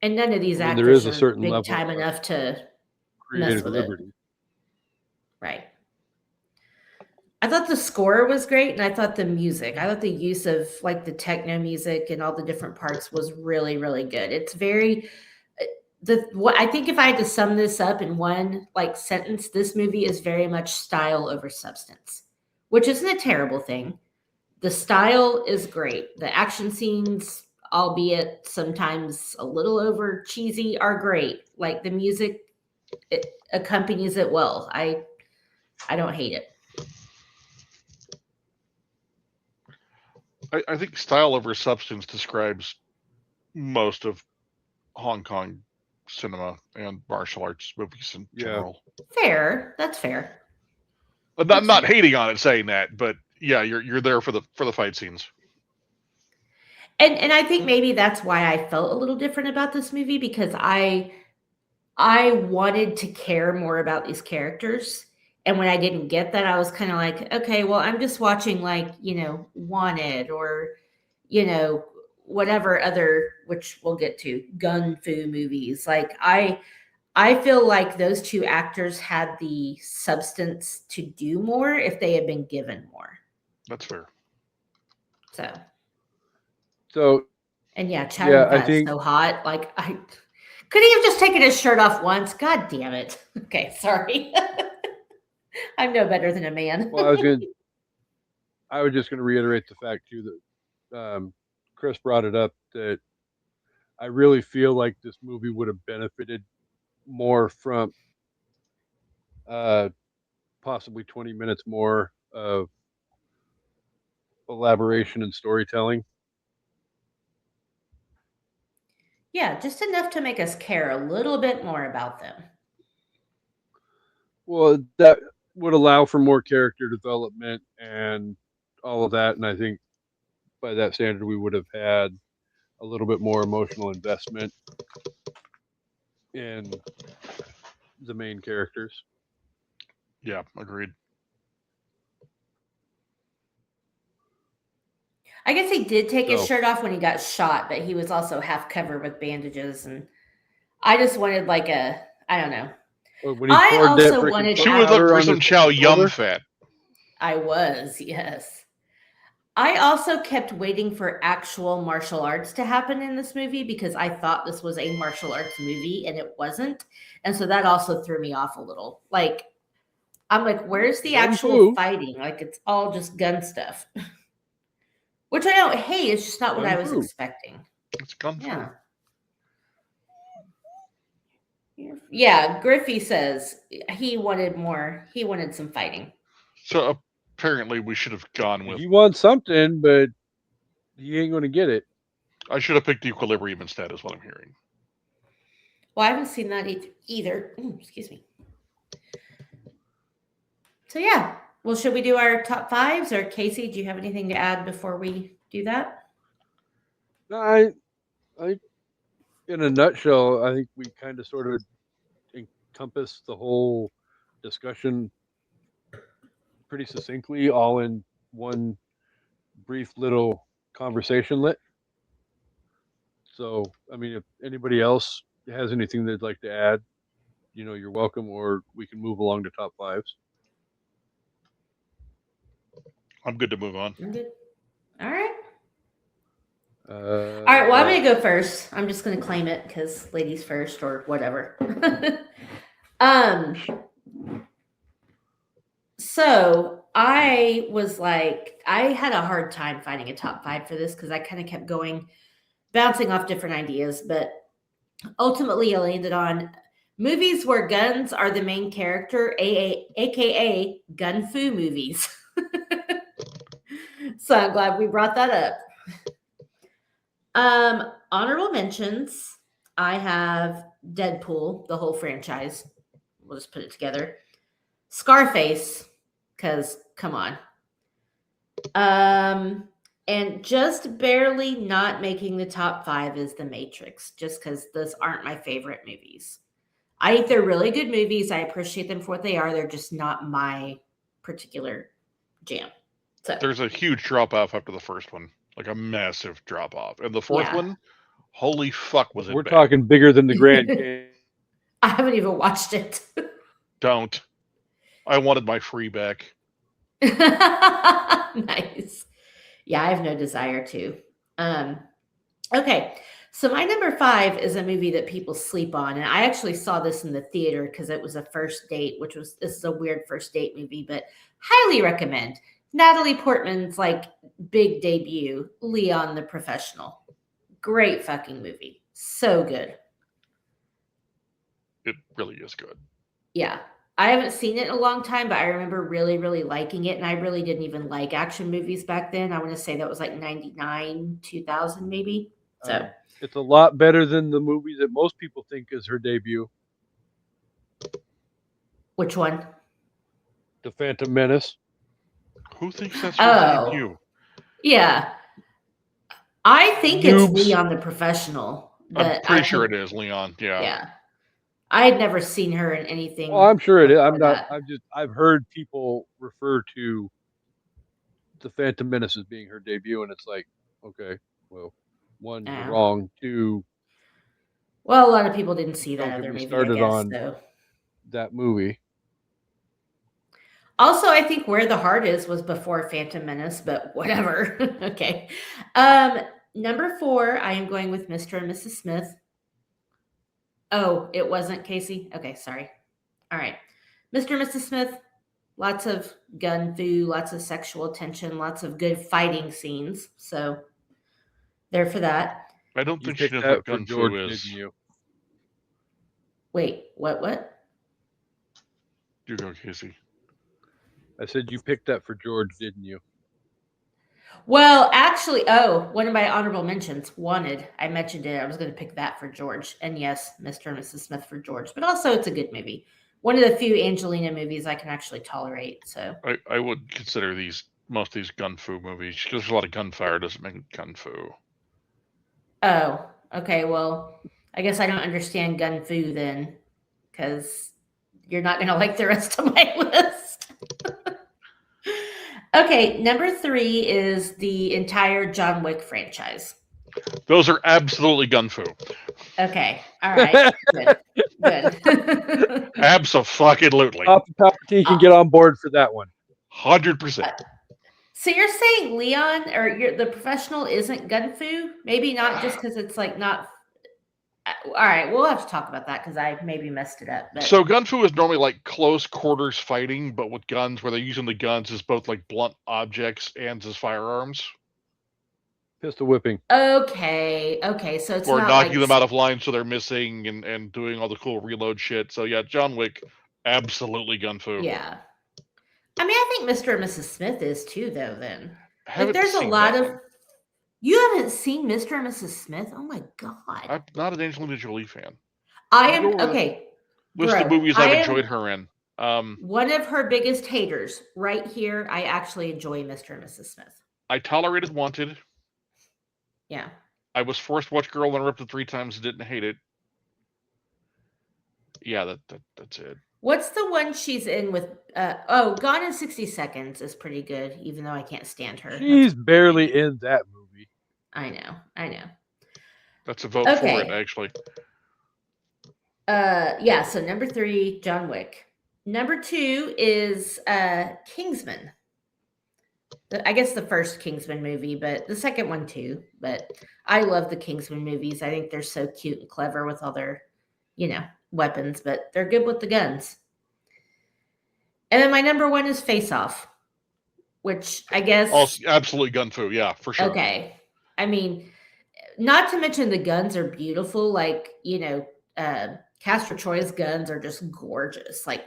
And none of these There actors is a are certain big level time of enough to mess creative with liberty. it. Right. I thought the score was great, and I thought the music, I thought the use of like the techno music and all the different parts was really, really good. It's very what I think if I had to sum this up in one like sentence, this movie is very much style over substance, which isn't a terrible thing. The style is great. The action scenes, albeit sometimes a little over cheesy, are great. Like the music, it accompanies it well. I don't hate it. I think style over substance describes most of Hong Kong cinema and martial arts movies in general. Fair. That's fair. I'm not hating on it saying that, but yeah, you're there for the fight scenes. And I think maybe that's why I felt a little different about this movie because I wanted to care more about these characters. And when I didn't get that, I was kind of like, okay, well, I'm just watching like, Wanted or, whatever other, which we'll get to, gun fu movies. Like I feel like those two actors had the substance to do more if they had been given more. That's fair. So and yeah, Chad got so hot. Like could he have just taken his shirt off once? God damn it. Okay, sorry. I'm no better than a man. Well, I was just gonna reiterate the fact too that Chris brought it up that I really feel like this movie would have benefited more from possibly 20 minutes more of elaboration and storytelling. Yeah, just enough to make us care a little bit more about them. Well, that would allow for more character development and all of that, and I think by that standard we would have had a little bit more emotional investment in the main characters. Yeah, agreed. I guess he did take his shirt off when he got shot, but he was also half covered with bandages, and I just wanted like I don't know. I also wanted. She was looking for some Chow Yum fat. I was, yes. I also kept waiting for actual martial arts to happen in this movie because I thought this was a martial arts movie and it wasn't. And so that also threw me off a little. Like, I'm like, where's the actual fighting? Like, it's all just gun stuff. Which I don't hate. It's just not what I was expecting. It's gun fu. Yeah, Griffey says he wanted more. He wanted some fighting. So apparently we should have gone with... He wants something, but he ain't going to get it. I should have picked Equilibrium instead, is what I'm hearing. Well, I haven't seen that either. Ooh, excuse me. So, yeah. Well, should we do our top fives? Or Kasey, do you have anything to add before we do that? No, I in a nutshell, I think we kind of sort of encompass the whole discussion pretty succinctly, all in one brief little conversation lit. So, I mean, if anybody else has anything they'd like to add. you're welcome, or we can move along to top fives. I'm good to move on. I'm good. All right. All right. Well, I'm going to go first. I'm just going to claim it because ladies first or whatever. So I was like, I had a hard time finding a top five for this because I kind of kept bouncing off different ideas, but ultimately I landed on movies where guns are the main character, aka gun fu movies. So I'm glad we brought that up. Honorable mentions. I have Deadpool, the whole franchise. We'll just put it together. Scarface, because come on. And just barely not making the top five is The Matrix, just because those aren't my favorite movies. I think they're really good movies. I appreciate them for what they are. They're just not my particular jam. So there's a huge drop off after the first one, like a massive drop off, and the fourth one, holy fuck, was it? We're talking bigger than the Grand Canyon. I haven't even watched it. Don't. I wanted my free back. Nice. Yeah, I have no desire to. Okay. So my number 5 is a movie that people sleep on. And I actually saw this in the theater because it was a first date, this is a weird first date movie, but highly recommend. Natalie Portman's like big debut, Leon the Professional. Great fucking movie. So good. It really is good. Yeah. I haven't seen it in a long time, but I remember really, really liking it. And I really didn't even like action movies back then. I want to say that was like 99, 2000 maybe. So it's a lot better than the movie that most people think is her debut. Which one? The Phantom Menace. Who thinks that's her debut? Yeah. I think it's Leon the Professional. I'm pretty sure it is Leon. Yeah. Yeah. I had never seen her in anything. Well, I'm sure it is. I've heard people refer to the Phantom Menace as being her debut, and it's like, okay, well, one, you're wrong. Two, well, a lot of people didn't see that other movie. Started I guess, on so. That movie. Also, I think Where the Heart Is was before Phantom Menace, but whatever. Okay. Number 4, I am going with Mr. and Mrs. Smith. Oh, it wasn't Kasey? Okay, sorry. All right. Mr. and Mrs. Smith, lots of gun fu, lots of sexual tension, lots of good fighting scenes. So there for that. I don't think she knows what gun fu is. You? Wait, what? You go, Kasey. I said you picked that for George, didn't you? Well, actually, one of my honorable mentions, Wanted. I mentioned it. I was going to pick that for George. And yes, Mr. and Mrs. Smith for George. But also, it's a good movie. One of the few Angelina movies I can actually tolerate. So I would consider most of these gun fu movies, because there's a lot of gunfire doesn't make it gun fu. Oh, okay. Well, I guess I don't understand gun fu then, because you're not going to like the rest of my list. Okay, number 3 is the entire John Wick franchise. Those are absolutely gun fu. Okay, all right, good. Absolutely. Palpatine can get on board for that one. 100%. So you're saying Leon or the Professional isn't gun fu? Maybe not just because it's like not. All right, we'll have to talk about that because I maybe messed it up. But. So gun fu is normally like close quarters fighting, but with guns, where they're using the guns as both like blunt objects and as firearms. Pistol whipping. Okay, so it's or not knocking like... them out of line so they're missing and doing all the cool reload shit. So yeah, John Wick, absolutely gun fu. Yeah. I mean, I think Mr. and Mrs. Smith is too, though, then. Like, there's a lot of... You haven't seen Mr. and Mrs. Smith? Oh, my God. I'm not an Angelina Jolie fan. I am... Okay. List of movies I've enjoyed her in. One of her biggest haters right here. I actually enjoy Mr. and Mrs. Smith. I tolerated Wanted. Yeah. I was forced to watch Girl and Ripped 3 times and didn't hate it. Yeah, that's it. What's the one she's in with? Gone in 60 Seconds is pretty good, even though I can't stand her. She's barely in that movie. I know. That's a vote for it, actually. Yeah, so number 3, John Wick. Number 2 is Kingsman. I guess the first Kingsman movie, but the second one too. But I love the Kingsman movies. I think they're so cute and clever with all their, weapons, but they're good with the guns. And then my number 1 is Face Off, which I guess. Oh, absolutely gun fu. Yeah, for sure. Okay. I mean, not to mention the guns are beautiful. Like, Castor Troy's guns are just gorgeous. Like,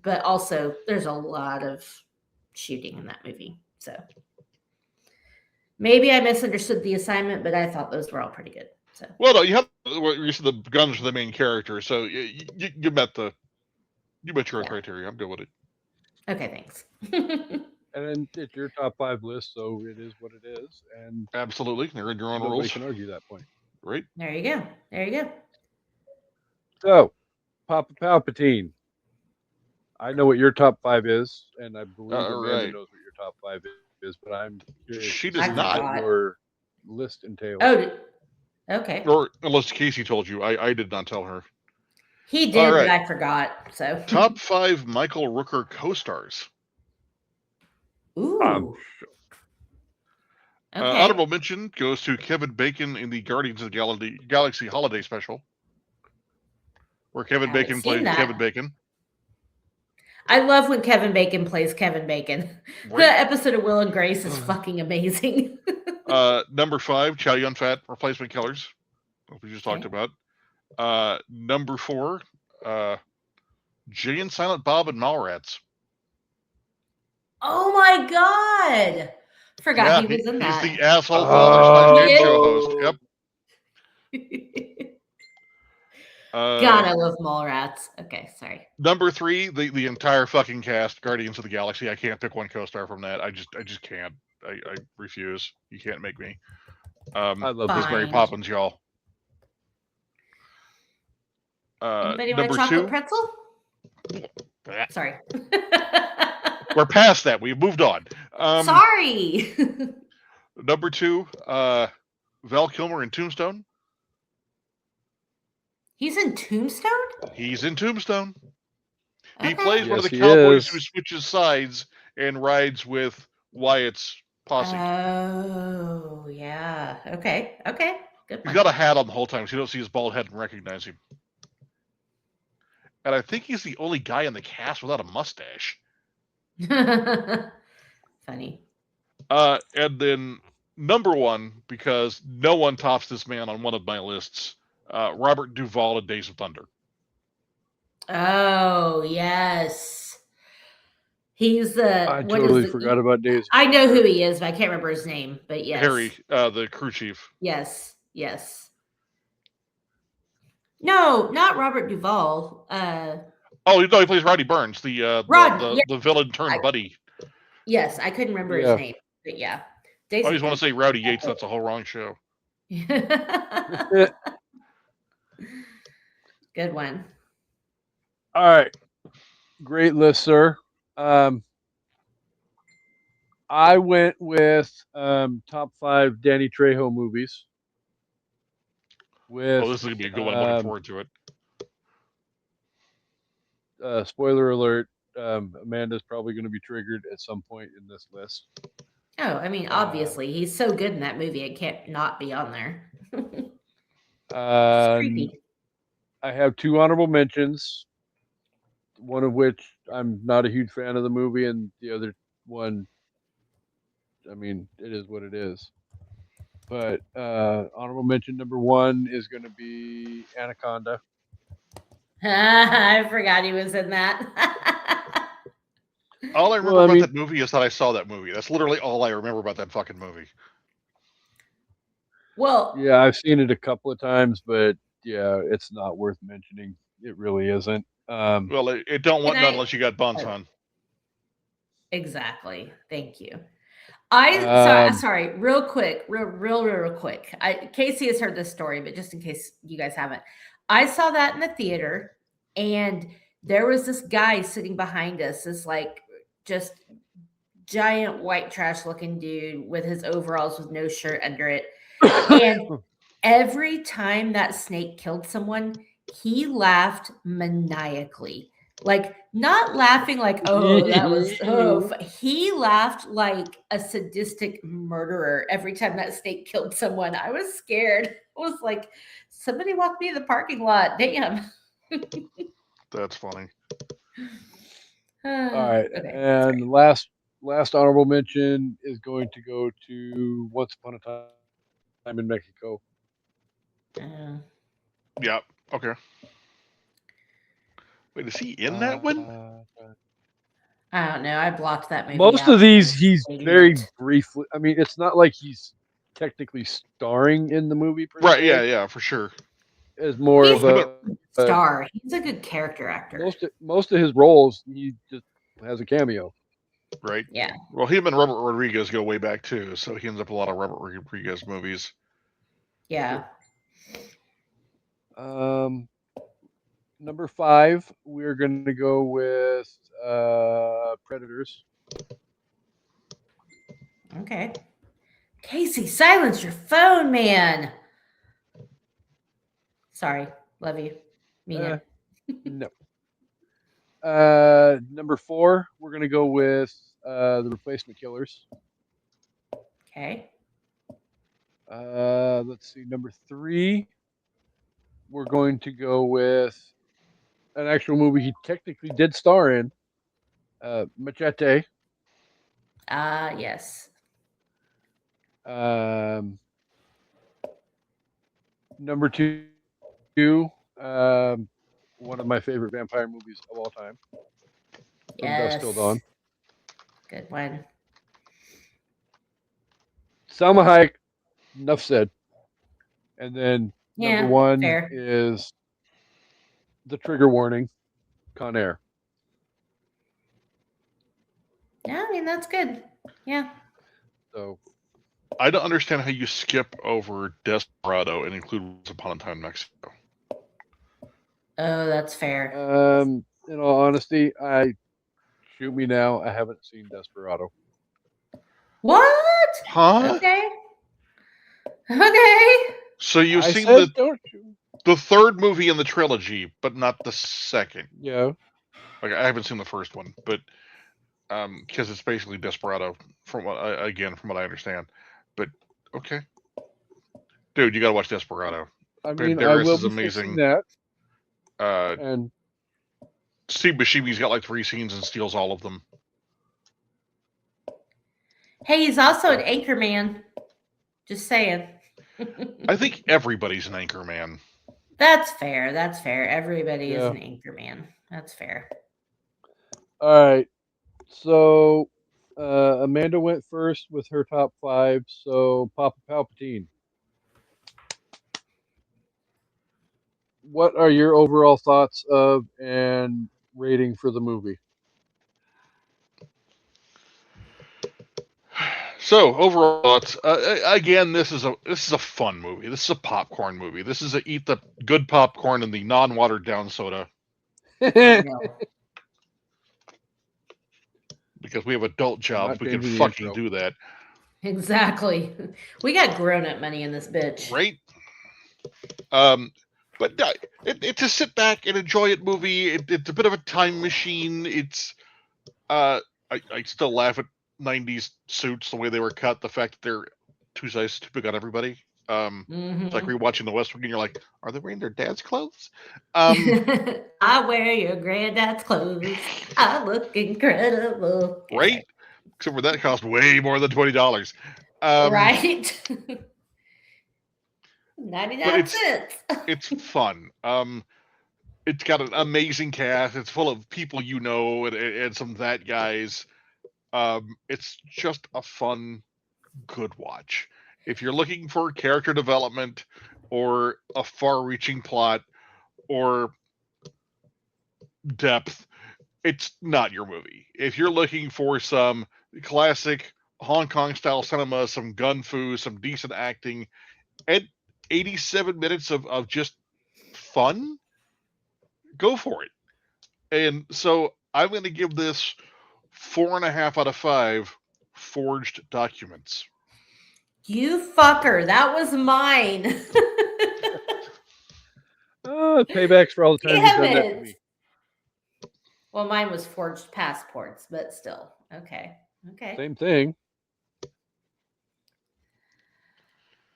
but also there's a lot of shooting in that movie. So maybe I misunderstood the assignment, but I thought those were all pretty good. So well, no, you said the guns are the main character, so you met your criteria. I'm good with it. Okay, thanks. And it's your top 5 list, so it is what it is. And absolutely, they're in your own rules. Nobody can argue that point. Right. There you go. There you go. So, Papa Palpatine. I know what your top 5 is, and I believe Amanda knows what your top 5 is, but I'm curious. She does not. What your list entails. Oh, okay. Or unless Kasey told you, I did not tell her. He did, but I forgot. So top 5 Michael Rooker co-stars. Ooh. Okay. Honorable mention goes to Kevin Bacon in the Guardians of the Galaxy Holiday Special, where Kevin Bacon plays Kevin Bacon. I love when Kevin Bacon plays Kevin Bacon. Right. The episode of Will and Grace is fucking amazing. Number 5, Chow Yun-Fat, Replacement Killers, what we just talked about. Number 4, Jay and Silent Bob and Mallrats. Oh my God! Forgot he was in that. He's the asshole father / game show host. Yep. God, I love Mallrats. Okay, sorry. Number 3, the entire fucking cast, Guardians of the Galaxy. I can't pick one co-star from that. I just can't. I refuse. You can't make me. I love this Mary Poppins, y'all. Anybody want a chocolate pretzel? Sorry. We're past that. We've moved on. Sorry. Number 2, Val Kilmer in Tombstone. He's in Tombstone? He's in Tombstone. Okay. He plays one of the he cowboys is. who switches sides and rides with Wyatt's posse. Oh, yeah. Okay. Good. He's got a hat on the whole time, so you don't see his bald head and recognize him. And I think he's the only guy in the cast without a mustache. Funny. And then number 1, because no one tops this man on one of my lists, Robert Duvall in Days of Thunder. Oh, yes. He's the... I totally forgot about Days of Thunder. I know who he is, but I can't remember his name. But yes. Harry, the crew chief. Yes. No, not Robert Duvall. Oh, no, he plays Roddy Burns, the villain turned buddy. Yes, I couldn't remember his name, but yeah. I just want to say Rowdy Yates. That's a whole wrong show. Good one. All right. Great list, sir. I went with top 5 Danny Trejo movies. With, this is going to be a good one. I'm looking forward to it. Spoiler alert, Amanda's probably going to be triggered at some point in this list. Oh, I mean, obviously. He's so good in that movie. It can't not be on there. It's creepy. I have 2 honorable mentions, one of which I'm not a huge fan of the movie, and the other one, I mean, it is what it is. But honorable mention number 1 is going to be Anaconda. I forgot he was in that. All I remember about that movie is that I saw that movie. That's literally all I remember about that fucking movie. Well, yeah, I've seen it a couple of times, but yeah, it's not worth mentioning. It really isn't. Well, it don't want none unless you got buns on. Exactly. Thank you. Sorry, real quick. Kasey has heard this story, but just in case you guys haven't, I saw that in the theater, and there was this guy sitting behind us, this like just giant white trash looking dude with his overalls with no shirt under it. And every time that snake killed someone, he laughed maniacally. Like, not laughing like, oh, that was, he laughed like a sadistic murderer every time that snake killed someone. I was scared. It was like, somebody walked me in the parking lot. Damn. That's funny. All right, Okay, and sorry. last honorable mention is going to go to Once Upon a Time in Mexico. Yeah. Okay. Wait, is he in that one? I don't know. I blocked that movie Most out. of these, he's very Ignorant. briefly. I mean, it's not like he's technically starring in the movie per Right. se. Yeah. For sure. It's more He's of a a star. He's a good character actor. most of his roles, he just has a cameo. Right. Yeah. Well, him and Robert Rodriguez go way back too, so he ends up in a lot of Robert Rodriguez movies. Yeah. Number 5, we're going to go with Predators. Okay. Kasey, silence your phone, man. Sorry. Love you. Mean it. No. Number 4, we're going to go with The Replacement Killers. Okay. Let's see. Number 3, we're going to go with an actual movie he technically did star in, Machete. Yes. Number 2, one of my favorite vampire movies of all time, From Dusk Till Dawn. Good one. Salma Hayek, enough said. And then Yeah, number 1 fair. is The Trigger Warning, Con Air. Yeah, I mean, that's good. Yeah. So I don't understand how you skip over Desperado and include Once Upon a Time in Mexico. Oh, that's fair. in all honesty, shoot me now. I haven't seen Desperado. What? Huh? Okay. Okay. So you've I seen said, don't you? the third movie in the trilogy, but not the second. Yeah. Like, I haven't seen the first one, but because it's basically Desperado from what I understand. But okay, dude, you gotta watch Desperado. I mean, I will is be amazing. fixing that. And Steve Buscemi's got like 3 scenes and steals all of them. Hey, he's also an anchor man. Just saying. I think everybody's an anchor man. That's fair. That's fair. Everybody is an anchor man. That's fair. All right. So Amanda went first with her top 5. So Papa Palpatine, what are your overall thoughts of and rating for the movie? So overall thoughts. Again, this is a fun movie. This is a popcorn movie. This is eat the good popcorn and the non-watered down soda. Because we have adult jobs, we can fucking do that. Exactly. We got grown-up money in this bitch. Right? But it's a sit back and enjoy it movie. It's a bit of a time machine. It's I still laugh at 90s suits, the way they were cut, the fact that they're 2 sizes too big on everybody. It's like rewatching The West Wing and you're like, are they wearing their dad's clothes? I wear your granddad's clothes. I look incredible. Right? Except for that cost way more than $20. Right? 99 cents. It's fun. It's got an amazing cast. It's full of people you know and some that guys. It's just a fun, good watch. If you're looking for character development or a far-reaching plot or depth, it's not your movie. If you're looking for some classic Hong Kong style cinema, some gun fu, some decent acting, and 87 minutes of just fun, go for it. And so I'm going to give this 4.5 out of 5 forged documents. You fucker. That was mine. Paybacks for all the times you've done that to me. Well, mine was forged passports, but still. Okay. Same thing.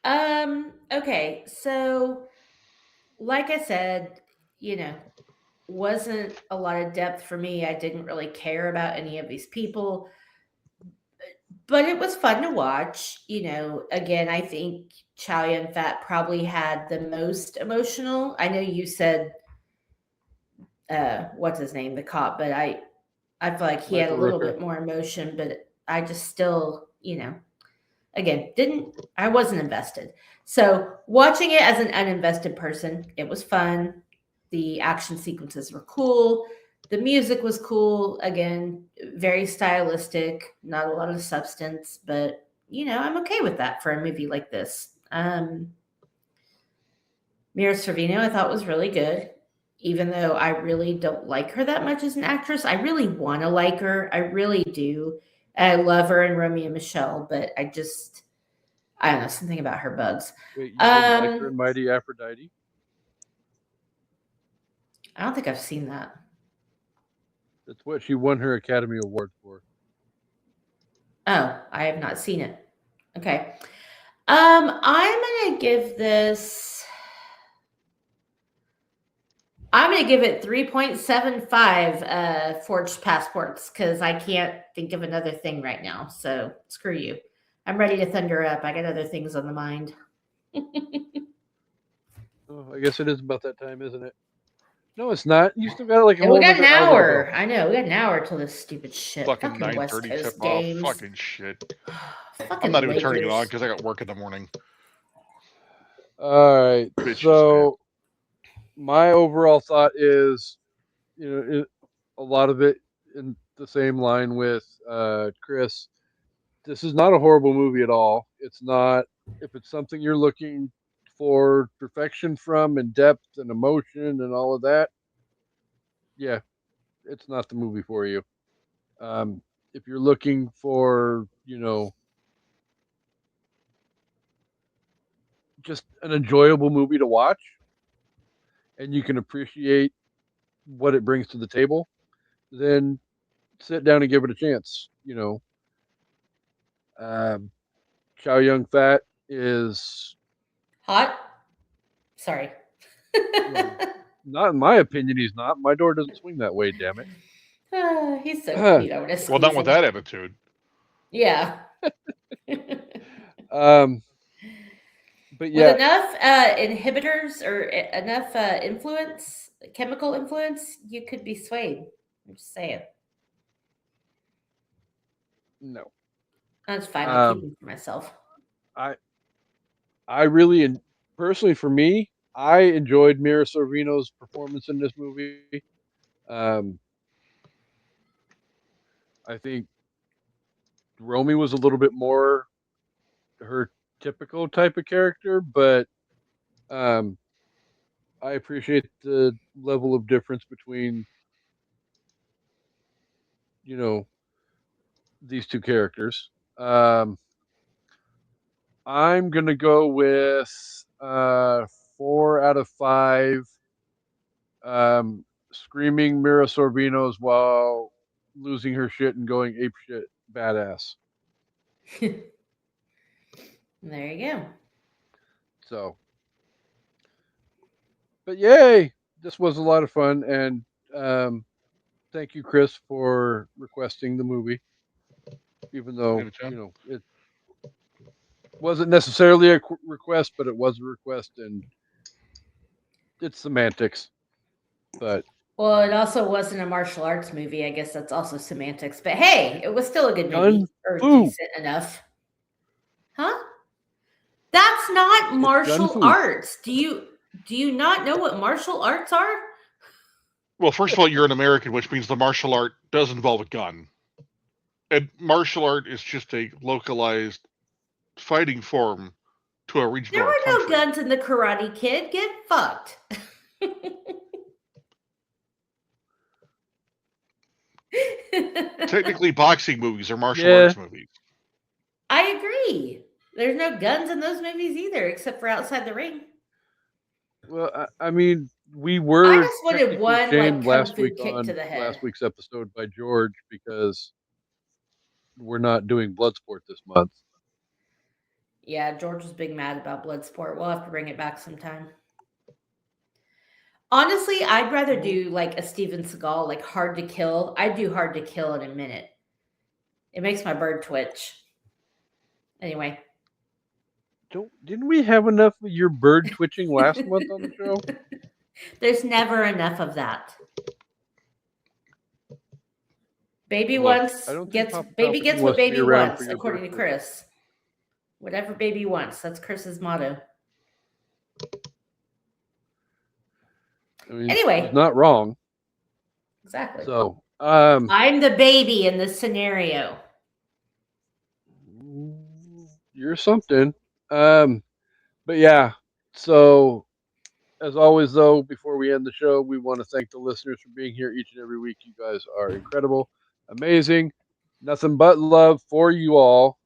Okay. So, like I said, wasn't a lot of depth for me. I didn't really care about any of these people, but it was fun to watch. Again, I think Chow Yun-fat probably had the most emotional. I know you said, what's his name, the cop, but I feel like he had a little bit more emotion, but I just still, again, I wasn't invested. So watching it as an uninvested person, it was fun. The action sequences were cool. The music was cool. Again, very stylistic, not a lot of substance, but I'm okay with that for a movie like this. Mira Sorvino, I thought was really good, even though I really don't like her that much as an actress. I really want to like her. I really do. I love her in Romeo and Michelle, but I don't know, something about her bugs. Wait, you didn't like her in Mighty Aphrodite? I don't think I've seen that. That's what she won her Academy Award for. Oh, I have not seen it. Okay. I'm going to give it 3.75 forged passports because I can't think of another thing right now. So screw you. I'm ready to thunder up. I got other things on the mind. I guess it is about that time, isn't it? No, it's not. You still got like a we whole got an hour. To I know. We got an hour till this stupid shit. Fucking 9:30 tip off. Fucking shit. I'm not even turning it on because I got work in the morning. All right. Bitches, so my overall thought is, a lot of it in the same line with Chris. This is not a horrible movie at all. It's not. If it's something you're looking for perfection from and depth and emotion and all of that, yeah, it's not the movie for you. If you're looking for, just an enjoyable movie to watch and you can appreciate what it brings to the table, then sit down and give it a chance. Chow Yun-fat is hot. Sorry. Not in my opinion, he's not. My door doesn't swing that way, damn it. He's so cute. I would well, not with that attitude. Yeah. But yeah. With enough inhibitors or enough chemical influence, you could be swayed. I'm just saying. No. That's fine. I'll keep them for myself. I really, personally for me, I enjoyed Mira Sorvino's performance in this movie. I think Romy was a little bit more her typical type of character, but I appreciate the level of difference between, these two characters. I'm gonna go with 4 out of 5. Screaming Mira Sorvino's while losing her shit and going ape shit badass. There you go. So, but yay, this was a lot of fun, and thank you, Chris, for requesting the movie. Even though it wasn't necessarily a request, but it was a request, and it's semantics. But well, it also wasn't a martial arts movie. I guess that's also semantics. But hey, it was still a good movie or decent enough. Huh? That's not martial arts. Do you not know what martial arts are? Well, first of all, you're an American, which means the martial art does involve a gun. And martial art is just a localized fighting form to a regional country. There were no guns in the Karate Kid. Get fucked. Technically, boxing movies are martial arts movies. I agree. There's no guns in those movies either, except for outside the ring. Well, I mean, we I were just wanted technically one shamed like kung last fu week kick on to the head. last week's episode by George because we're not doing Bloodsport this month. Yeah, George was big mad about Bloodsport. We'll have to bring it back sometime. Honestly, I'd rather do like a Steven Seagal, like Hard to Kill. I'd do Hard to Kill in a minute. It makes my bird twitch. Anyway. Didn't we have enough of your bird twitching last month on the show? There's never enough of that. Baby Look, wants I don't think gets Papa baby Palpatine gets what wants to be baby around for wants, your according to bird Chris. Whatever baby wants. That's Chris's motto. I mean, Anyway. he's not wrong. Exactly. So, I'm the baby in this scenario. You're something. But yeah, so as always, though, before we end the show, we want to thank the listeners for being here each and every week. You guys are incredible, amazing, nothing but love for you all.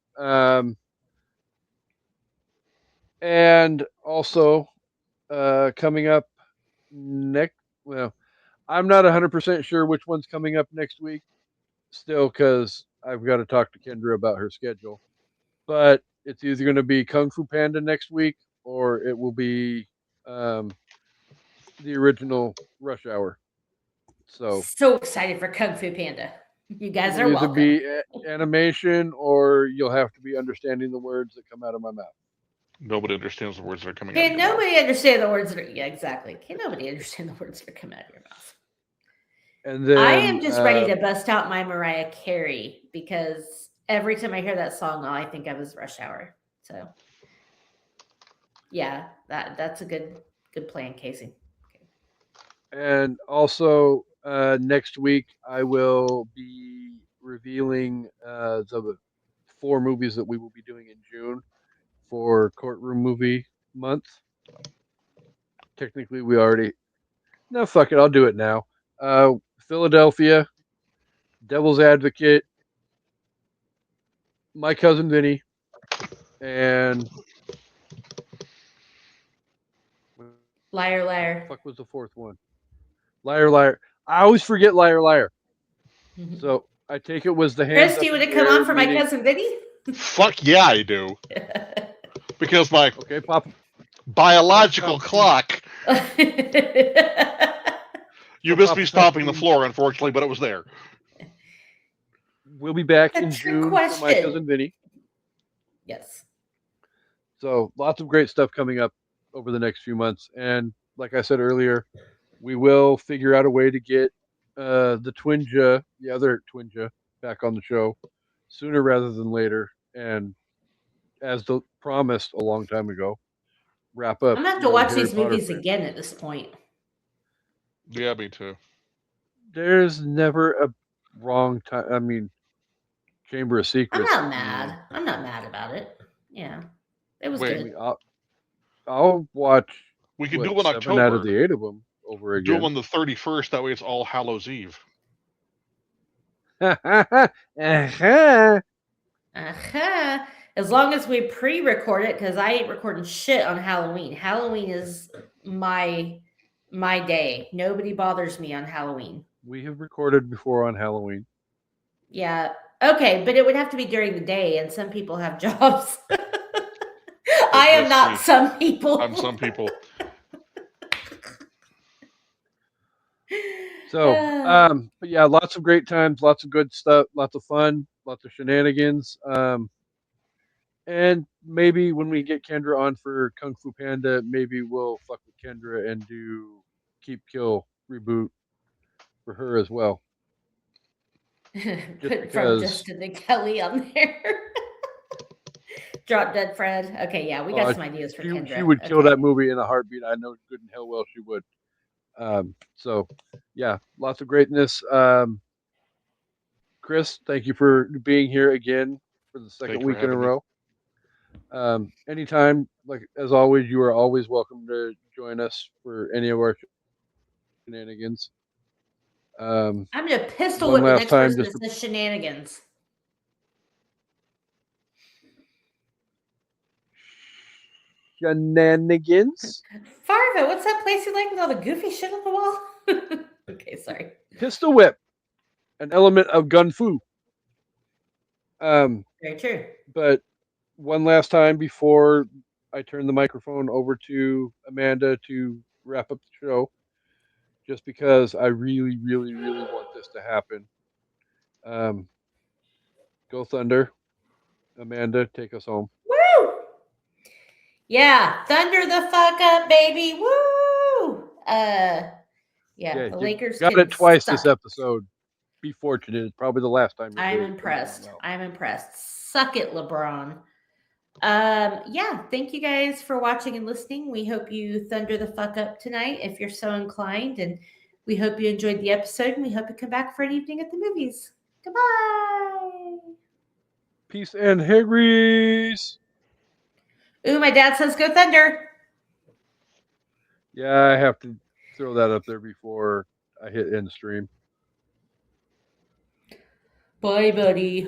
And also, coming up next, well, I'm not 100% sure which one's coming up next week still because I've got to talk to Kendra about her schedule. But it's either going to be Kung Fu Panda next week or it will be the original Rush Hour. So excited for Kung Fu Panda. You guys are either welcome. be animation or you'll have to be understanding the words that come out of my mouth. Nobody understands the words that are coming out of your nobody mouth. understand the words that are, yeah, exactly. Can nobody understand the words that are coming out of your mouth? And then I am just ready to bust out my Mariah Carey because every time I hear that song, all I think of is Rush Hour. So yeah, that's a good plan, Kasey. Okay. And also next week I will be revealing the 4 movies that we will be doing in June for Courtroom Movie Month. Technically, we already. No, fuck it. I'll do it now. Philadelphia, Devil's Advocate, My Cousin Vinny, and Liar, liar. Fuck was the 4th one? Liar, liar. I always forget liar, liar. So I take it was the hands. Chris, do you want to come on for My Cousin Vinny? Fuck yeah, I do. Because my Papa. biological clock. You missed me stomping the floor, unfortunately, but it was there. We'll be back in June for My Cousin Vinny. Yes. So lots of great stuff coming up over the next few months. And like I said earlier, we will figure out a way to get the other Twinja, back on the show sooner rather than later. And as promised a long time ago, wrap up. I'm going to have to watch these movies again at this point. Yeah, me too. There's never a wrong time. I mean, Chamber of Secrets. I'm not mad. I'm not mad about it. Yeah. It was good. I'll watch. We could do one 7 October. out of the 8 of them over again. Do them on the 31st. That way, it's All Hallows Eve. As long as we pre-record it, because I ain't recording shit on Halloween. Halloween is my day. Nobody bothers me on Halloween. We have recorded before on Halloween. Yeah. Okay, but it would have to be during the day, and some people have jobs. I am not some people. I'm some people. So, but yeah, lots of great times, lots of good stuff, lots of fun, lots of shenanigans. And maybe when we get Kendra on for Kung Fu Panda, maybe we'll fuck with Kendra and do Keep Kill reboot for her as well. Put from Justin and Kelly on there. Drop Dead Fred. Okay, yeah, we got some ideas for Kendra. She would kill that movie in a heartbeat. I know good and hell well she would. So, yeah, lots of greatness. Chris, thank you for being here again for the second week in a row. Anytime, like as always, you are always welcome to join us for any of our shenanigans. I'm gonna pistol whip the next person that says shenanigans. Shenanigans. Far Marva, what's that place you like with all the goofy shit on the wall? Okay, sorry. Pistol whip, an element of gun fu. Very true. But one last time before I turn the microphone over to Amanda to wrap up the show, just because I really, really, really want this to happen. Go Thunder. Amanda, take us home. Woo! Yeah, thunder the fuck up, baby. Woo! Yeah, the Lakers got can it twice suck. this episode. Be fortunate. It's probably the last time. I'm impressed. I'm impressed. Suck it, LeBron. Yeah, thank you guys for watching and listening. We hope you thunder the fuck up tonight if you're so inclined, and we hope you enjoyed the episode, and we hope you come back for an evening at the movies. Goodbye. Peace and hair grease. Ooh, my dad says go Thunder. Yeah, I have to throw that up there before I hit end stream. Bye, buddy.